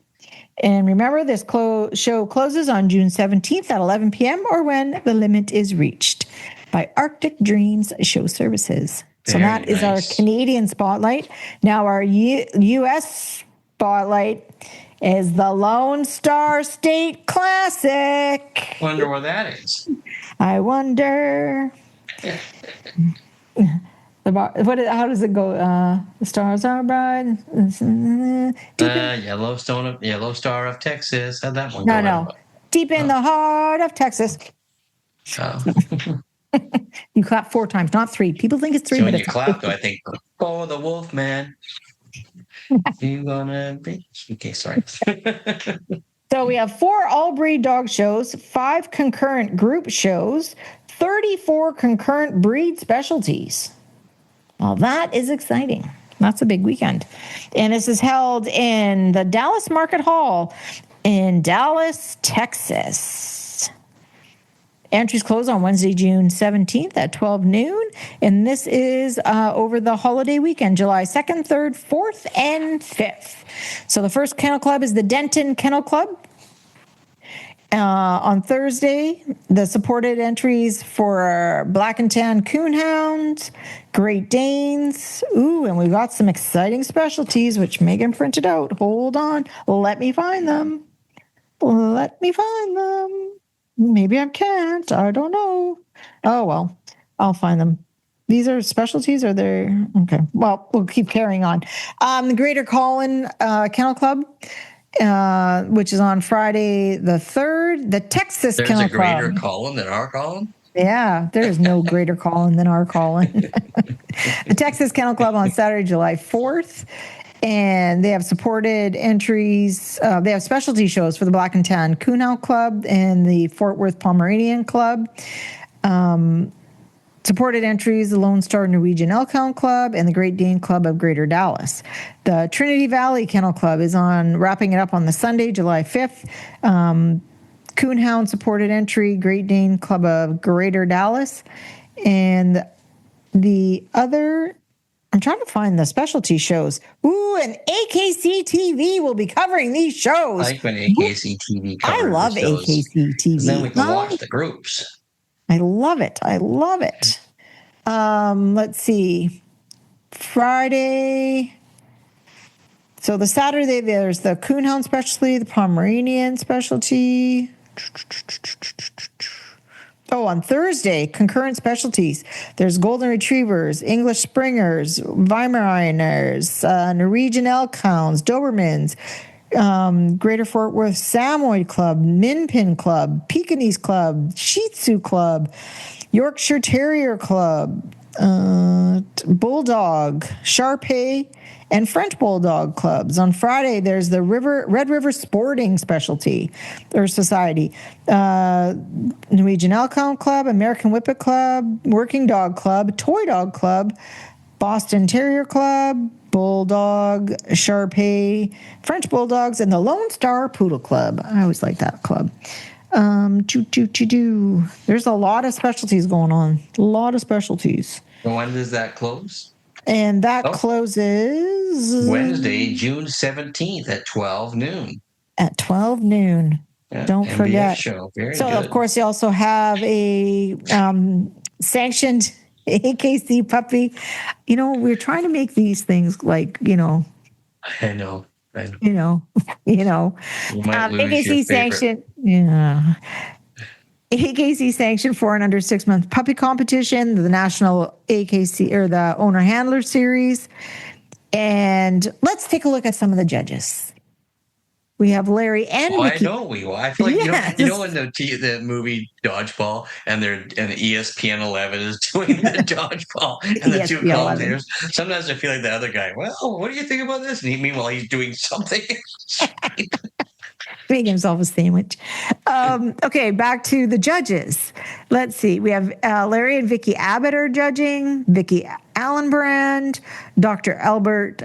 And remember, this show closes on June 17th at 11 p.m. or when the limit is reached by Arctic Dreams Show Services. So Very that is our nice. Canadian spotlight. Now our U.S. spotlight is the Lone Star State Classic. Wonder where that is. I wonder. How does it go? The stars are bright. Yellow Star of Texas. How'd that one go? No. Deep in the heart of Texas. Oh. You clap 4 times, not 3. People think it's 3. So when but you it's clap, though, I think, oh, the wolf man. You gonna be... Okay, sorry. So we have 4 all-breed dog shows, 5 concurrent group shows, 34 concurrent breed specialties. Well, that is exciting. That's a big weekend. And this is held in the Dallas Market Hall in Dallas, Texas. Entries close on Wednesday, June 17th at 12 noon. And this is over the holiday weekend, July 2nd, 3rd, 4th, and 5th. So the first kennel club is the Denton Kennel Club. On Thursday, the supported entries for Black and Tan Coonhounds, Great Danes. Ooh, and we've got some exciting specialties, which Megan printed out. Hold on. Let me find them. Maybe I can't. I don't know. Oh, well, I'll find them. These are specialties, or they're okay. Well, we'll keep carrying on. The Greater Colin Kennel Club, which is on Friday the 3rd. The Texas There's Kennel a greater Club. Colin than our Colin? Yeah, there is no greater Colin than our Colin. The Texas Kennel Club on Saturday, July 4th. And they have supported entries. They have specialty shows for the Black and Tan Coonhound Club and the Fort Worth Pomeranian Club. Supported entries, the Lone Star Norwegian Elkhound Club and the Great Dane Club of Greater Dallas. The Trinity Valley Kennel Club is wrapping it up on the Sunday, July 5th. Coonhound supported entry, Great Dane Club of Greater Dallas. And the other... I'm trying to find the specialty shows. Ooh, and AKC TV will be covering these shows. I like when AKC TV covers I love AKC TV. Then we can watch the groups. I love it. Let's see. Friday. So the Saturday, there's the Coonhound specialty, the Pomeranian specialty. Oh, on Thursday, concurrent specialties. There's Golden Retrievers, English Springers, Weimaraners, Norwegian Elkhounds, Dobermans, Greater Fort Worth Samoyed Club, Min Pin Club, Pekingese Club, Shih Tzu Club, Yorkshire Terrier Club, Bulldog, Shar-Pei, and French Bulldog clubs. On Friday, there's the Red River Sporting Specialty or Society, Norwegian Elkhound Club, American Whippet Club, Working Dog Club, Toy Dog Club, Boston Terrier Club, Bulldog, Shar-Pei, French Bulldogs, and the Lone Star Poodle Club. I always like that club. There's a lot of specialties going on. A lot of specialties. And when does that close? And that closes Wednesday, June 17th at 12 noon. At 12 noon. Yeah, Don't MBF forget. Show. Very so, good. Of course, you also have a sanctioned AKC puppy. You know, we're trying to make these things like, I know. You might lose AKC your sanctioned. Yeah. AKC sanctioned for and under 6 month puppy competition, the National AKC or the Owner Handler Series. And let's take a look at some of the judges. We have Larry and Mickey. I know we will. I feel like you know in the movie Dodgeball and ESPN 11 is doing the dodgeball and the two commentators. Sometimes I feel like the other guy. Well, what do you think about this? And meanwhile he's doing something. Making himself a sandwich. Okay, back to the judges. Let's see. We have Larry and Vicky Abbott are judging. Vicky Allenbrand, Dr. Albert.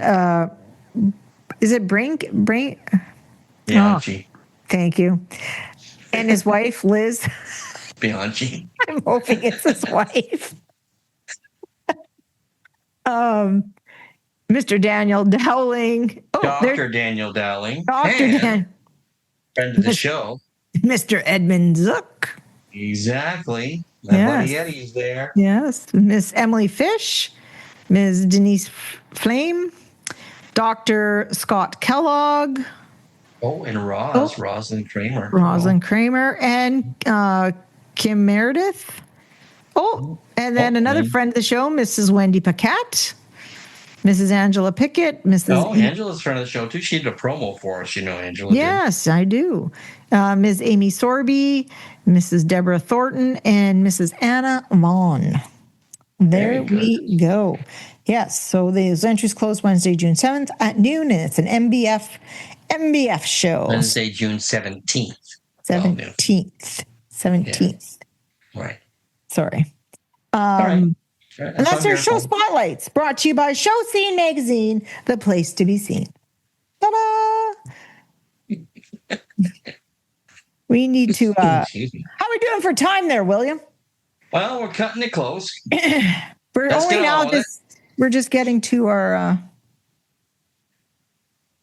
Is it Brink? Bianchi. Oh, thank you. And his wife, Liz. Bianchi. I'm hoping it's his wife. Mr. Daniel Dowling. Dr. Daniel Dowling. Dr. Dan. Friend of the show. Mr. Edmund Zook. Exactly. My buddy Eddie's there. Yes. Miss Emily Fish, Ms. Denise Flame, Dr. Scott Kellogg. Oh, and Rosalind Kramer. Rosalind Kramer, and Kim Meredith. Oh, and then another friend of the show, Mrs. Wendy Paquette, Mrs. Angela Pickett, Mrs. Oh, Angela's friend of the show too. She did a promo for us, Angela. Yes, I do. Ms. Amy Sorby, Mrs. Deborah Thornton, and Mrs. Anna Vaughn. There we go. Yes, so those entries close Wednesday, June 7th at noon, and it's an MBF show. Wednesday, June 17th. 17th. Right. Sorry. All right. And that's our show spotlights, brought to you by Show Scene Magazine, the place to be seen. Ta-da! We need to. How are we doing for time there, William? Well, we're cutting it close. We're just getting to our.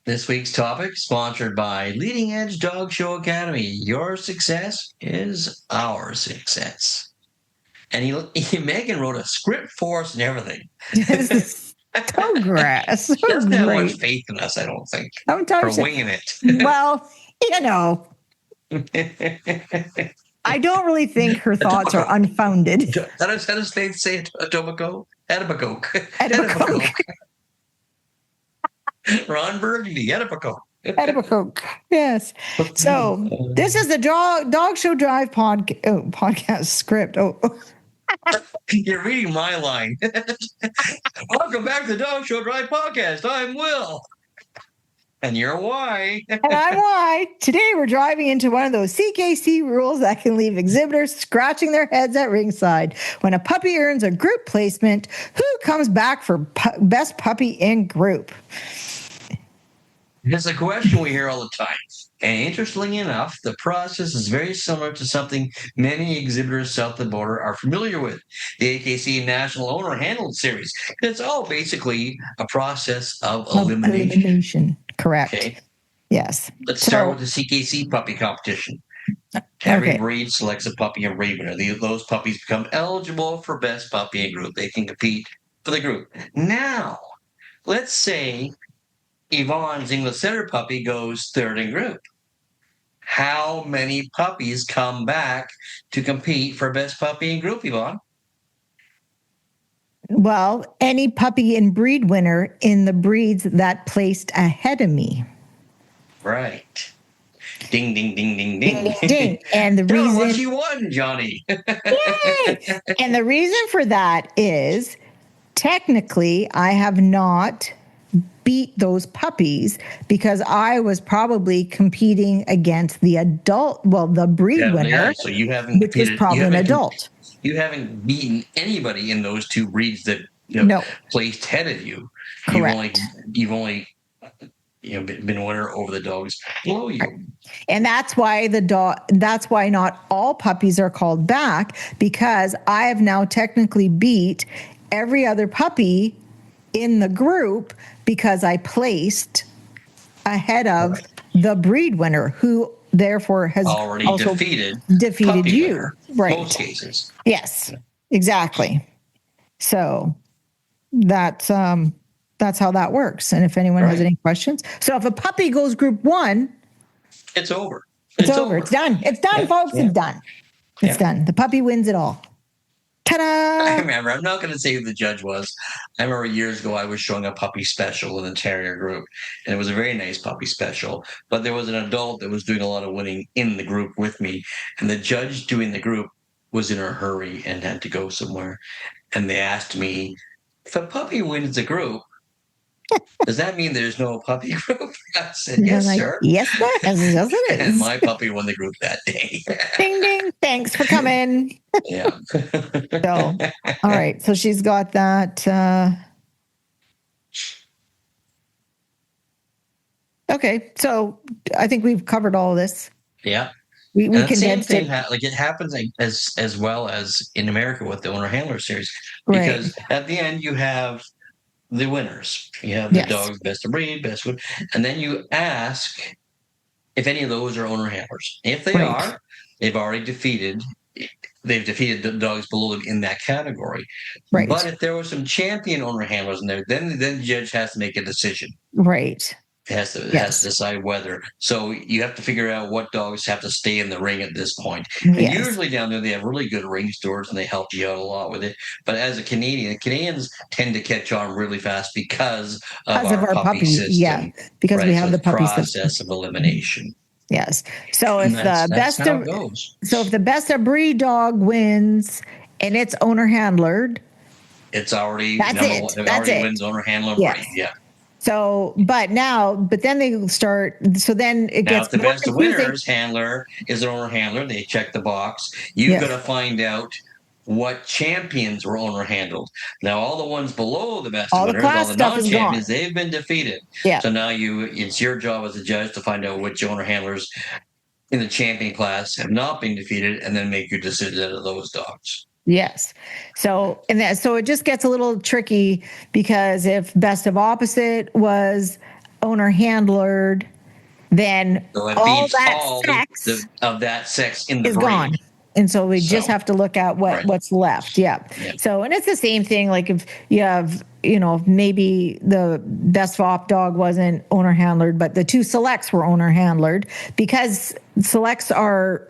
This week's topic, sponsored by Leading Edge Dog Show Academy. Your success is our success. And Megan wrote a script for us and everything. Grass. Doesn't have much faith in us, I don't think. For winging it. Well, I don't really think her thoughts are unfounded. How does they say it? Etobicoke? Ron Burgundy, Etobicoke. Yes. So this is the Dog Show Drive podcast script. You're reading my line. Welcome back to the Dog Show Drive podcast. I'm Will. And you're Y. And I'm Y. Today we're driving into one of those CKC rules that can leave exhibitors scratching their heads at ringside. When a puppy earns a group placement, who comes back for best puppy in group? It's a question we hear all the time. And interestingly enough, the process is very similar to something many exhibitors south of the border are familiar with. The AKC National Owner Handled Series. It's all basically a process of elimination. Correct. Okay. Yes. Let's start with the CKC puppy competition. Every breed selects a puppy and breed winner. Those puppies become eligible for best puppy in group. They can compete for the group. Now, let's say Yvonne's English Setter puppy goes third in group. How many puppies come back to compete for best puppy in group, Yvonne? Well, any puppy and breed winner in the breeds that placed ahead of me. Right. Ding, ding, ding, ding, ding. Ding, ding. And the Tell reason what you won, Johnny. Yay! And the reason for that is technically I have not beat those puppies because I was probably competing against the breed winner. Yeah, so you haven't which was probably an adult. You haven't beaten anybody in those two breeds that placed ahead of you. Correct. You've only been winner over the dogs below you. And that's why that's why not all puppies are called back, because I have now technically beat every other puppy in the group because I placed ahead of the breed winner, who therefore has already also defeated you. Winner, right. Most cases. Yes, exactly. So that's how that works. And if anyone has any questions. So if a puppy goes group 1, it's over. It's over. It's done. It's done, folks. Yeah. It's done. It's done. The puppy wins it all. Ta-da! I remember. I'm not going to say who the judge was. I remember years ago I was showing a puppy special in the terrier group, and it was a very nice puppy special. But there was an adult that was doing a lot of winning in the group with me, and the judge doing the group was in a hurry and had to go somewhere. And they asked me, if a puppy wins the group, does that mean there's no puppy group? I said, yes, sir. Yes, yes, it is. And my puppy won the group that day. Ding, ding. Thanks for coming. Yeah. So, all right. So she's got that. Okay. So I think we've covered all of this. Yeah. We condensed it. It happens as well as in America with the Owner Handler Series. Because at the end you have the winners. You have the dogs, best of breed, best food. And then you ask if any of those are owner handlers. If they Right. are, they've already defeated. They've defeated the dogs below them in that category. But Right. if there were some champion owner handlers in there, then the judge has to make a decision. Right. Has to Yes. decide whether. So you have to figure out what dogs have to stay in the ring at this point. And Yes. usually down there they have really good ring stewards and they help you out a lot with it. But as a Canadian, Canadians tend to catch on really fast because of Because of our our puppy puppies. Yeah. system. Because we Right. So have the it's puppy system. process of elimination. Yes. So And if the that's best how of it goes. so if the best of breed dog wins and it's owner handlered, It's already that's number it. one. It That's already it. wins owner handler Yes. breed. Yeah. So, but then they start. So then it Now, gets if the more best of confusing. winners handler is an owner handler, they check the box. You've Yes. got to find out what champions were owner handled. Now, all the ones below the best of All the winners, all class the stuff is gone. non-champions, they've been defeated. Yeah. So now it's your job as a judge to find out which owner handlers in the champion class have not been defeated, and then make your decision out of those dogs. Yes. So so it just gets a little tricky because if best of opposite was owner handlered, then So it all beats that all sex of that sex in the is breed. gone. And so we just So, have to look at right. what's left. Yeah. Yeah. So, and it's the same thing. Like if you have, maybe the best op dog wasn't owner handlered, but the two selects were owner handlered, because selects are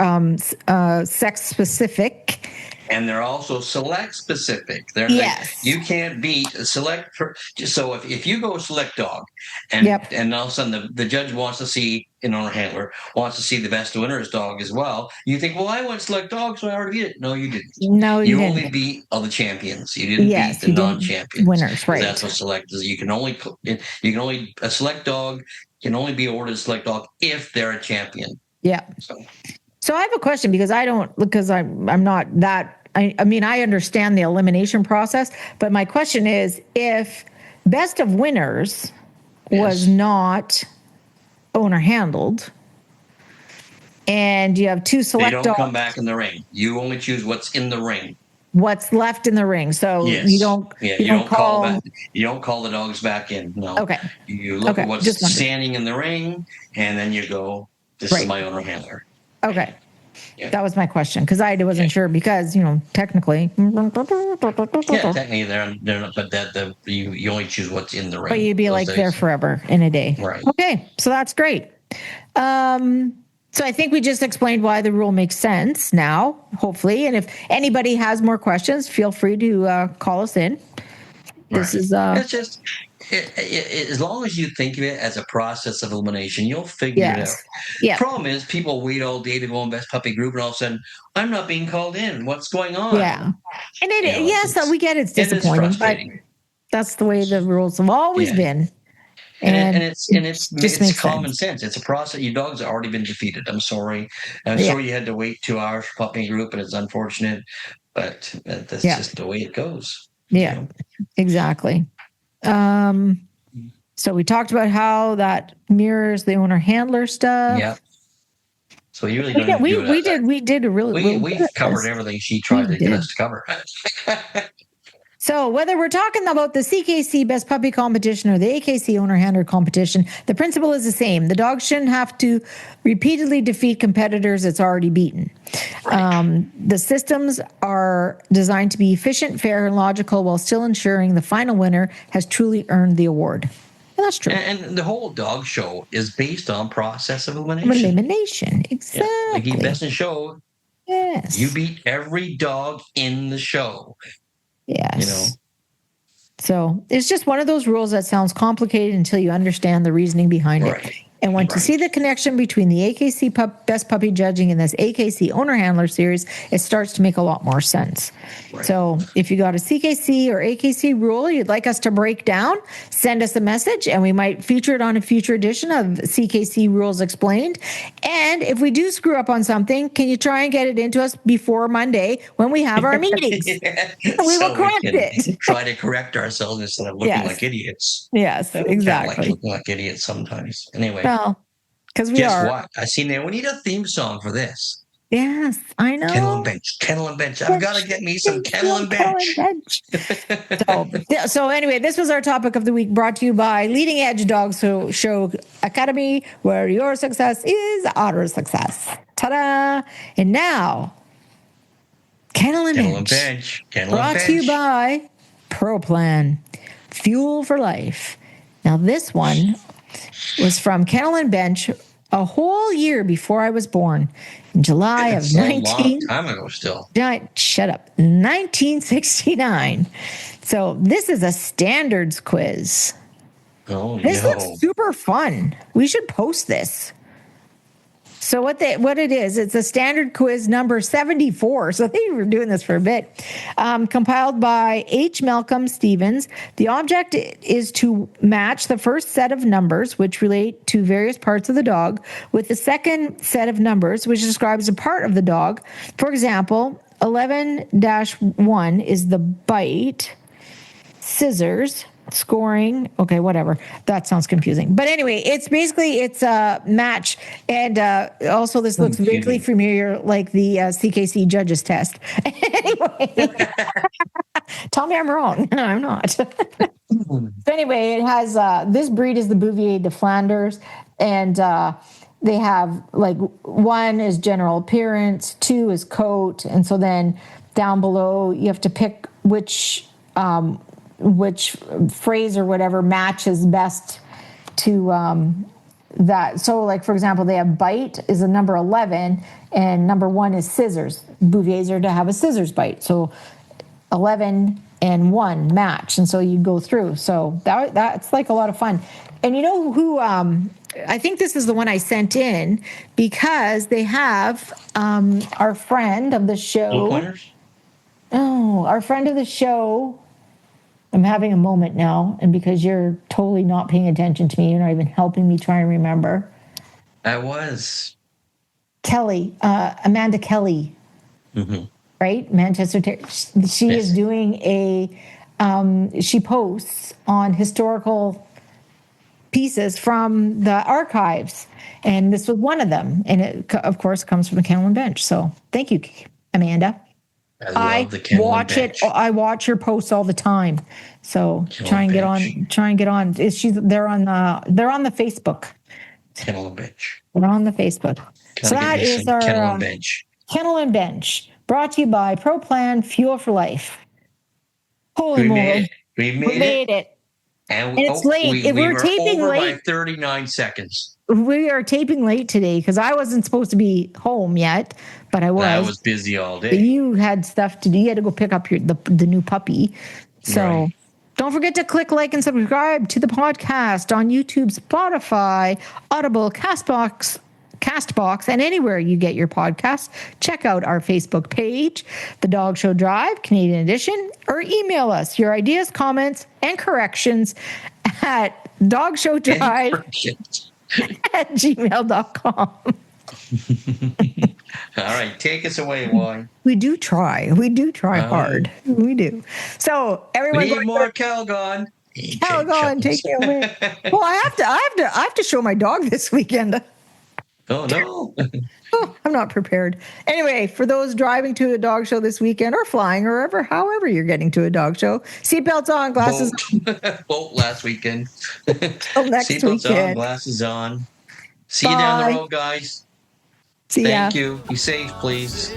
sex specific. And they're also select specific. Yes. You can't beat a select. So if you go select dog, and Yep. and all of a sudden the judge wants to see an owner handler, wants to see the best winner's dog as well, you think, well, I went select dog, so I already beat it. No, you didn't. No, you didn't. Only beat all the champions. You didn't beat the you didn't. non-champions. Winners, right? That's what select is. You can only a select dog can only be awarded a select dog if they're a champion. Yeah. So I have a question, because I'm not that. I mean, I understand the elimination process, but my question is, if best of winners was not owner handled, and you have two select dogs, they don't come back in the ring. You only choose what's in the ring. What's left in the ring. So yes. you don't call the dogs back in. No. Okay. You look at what's standing in the ring, and then you go, this is my owner handler. Okay. Yeah. That was my question, because I wasn't sure, because technically. Yeah, technically they're not, but you only choose what's in the ring. But you'd be like there forever in a day. Right. Okay, so that's great. So I think we just explained why the rule makes sense now, hopefully. And if anybody has more questions, feel free to call us in. This is it's just as long as you think of it as a process of elimination, you'll figure it out. Yeah. The problem is people wait all day to go in best puppy group, and all of a sudden, I'm not being called in. What's going on? Yeah. And we get it's disappointing, but that's the way the rules have always been. And it's common sense. It's a process. Your dogs have already been defeated. I'm sorry. I'm sorry you had to wait 2 hours for puppy group, and it's unfortunate, but that's just the way it goes. Yeah, exactly. So we talked about how that mirrors the owner handler stuff. Yeah. So you really don't. We did a really. We covered everything she tried to get us to cover. So whether we're talking about the CKC Best Puppy Competition or the AKC Owner Handler Competition, the principle is the same. The dog shouldn't have to repeatedly defeat competitors it's already beaten. Right. The systems are designed to be efficient, fair, and logical, while still ensuring the final winner has truly earned the award. And that's true. And the whole dog show is based on process of elimination. Elimination, exactly. Yeah. Like Best in Show. Yes. You beat every dog in the show. Yes. So it's just one of those rules that sounds complicated until you understand the reasoning behind it. And once you see the connection between the AKC Best Puppy Judging and this AKC Owner Handler Series, it starts to make a lot more sense. Right. So if you got a CKC or AKC rule you'd like us to break down, send us a message, and we might feature it on a future edition of CKC Rules Explained. And if we do screw up on something, can you try and get it into us before Monday when we have our meetings? We will correct it. Try to correct ourselves instead of looking like idiots. Yes, exactly. Like looking like idiots sometimes. Anyway. Well, because we Guess what? I see now we need a theme song for this. Yes, I Kennel and know. Bench. Kennel and Bench. I've got to get me some Kennel and Kennel and Bench. Bench. So anyway, this was our topic of the week, brought to you by Leading Edge Dog Show Academy, where your success is our success. Ta-da! And now, Kennel and Kennel and Bench, Bench. Kennel and brought to you Bench. by Pro Plan, Fuel for Life. Now, this one was from Kennel and Bench a whole year before I was born, in July of It's a long time ago still. Shut up. 1969. So this is a standards quiz. Oh, This no. looks super fun. We should post this. So what it is, it's a standard quiz number 74. So they were doing this for a bit. Compiled by H. Malcolm Stevens. The object is to match the first set of numbers, which relate to various parts of the dog, with the second set of numbers, which describes a part of the dog. For example, 11-1 is the bite, scissors, scoring. Okay, whatever. That sounds confusing. But anyway, it's a match. And also this looks vaguely familiar, like the CKC judges test. Anyway, tell me I'm wrong. No, I'm not. So anyway, it has, this breed is the Bouvier de Flanders. And they have, like, 1 is general appearance, 2 is coat. And so then down below, you have to pick which phrase or whatever matches best to that. So, like, for example, they have bite is a number 11 and number 1 is scissors. Bouviers are to have a scissors bite. So 11 and 1 match. And so you go through. So that's like a lot of fun. And you know who, I think this is the one I sent in because they have our friend of the show. Pointers? Oh, our friend of the show. I'm having a moment now, and because you're totally not paying attention to me, you're not even helping me try and remember. I was. Kelly, Amanda Kelly, right? Manchester. She is doing she posts on historical pieces from the archives, and this was one of them. And it, of course, comes from the Kennel and Bench. So thank you, Amanda. I love the Kennel and Bench. I watch her posts all the time. So try and get on. They're on the Facebook. Kennel and Bench. We're on the Facebook. So that is our Kennel and Bench. Kennel and Bench, brought to you by Pro Plan, Fuel for Life. Holy moly. We made it. And it's late. We were taping over late. by 39 seconds. We are taping late today because I wasn't supposed to be home yet, but I was. I was busy all day. But you had stuff to do. You had to go pick up the new puppy. So right. Don't forget to click like and subscribe to the podcast on YouTube, Spotify, Audible, Castbox, and anywhere you get your podcasts. Check out our Facebook page, The Dog Show Drive, Canadian Edition, or email us your ideas, comments, and corrections at dogshowdrive@gmail.com. All right, take us away, Wally. We do try hard. We do. So everyone, we need more Calgon. Calgon, take it away. Well, I have to show my dog this weekend. Oh no. Oh, I'm not prepared. Anyway, for those driving to a dog show this weekend or flying or however you're getting to a dog show, seatbelts on, glasses on. Boat last weekend. Till next seatbelts weekend. On, glasses on. See you down the road, guys. See ya. Thank you. Be safe, please.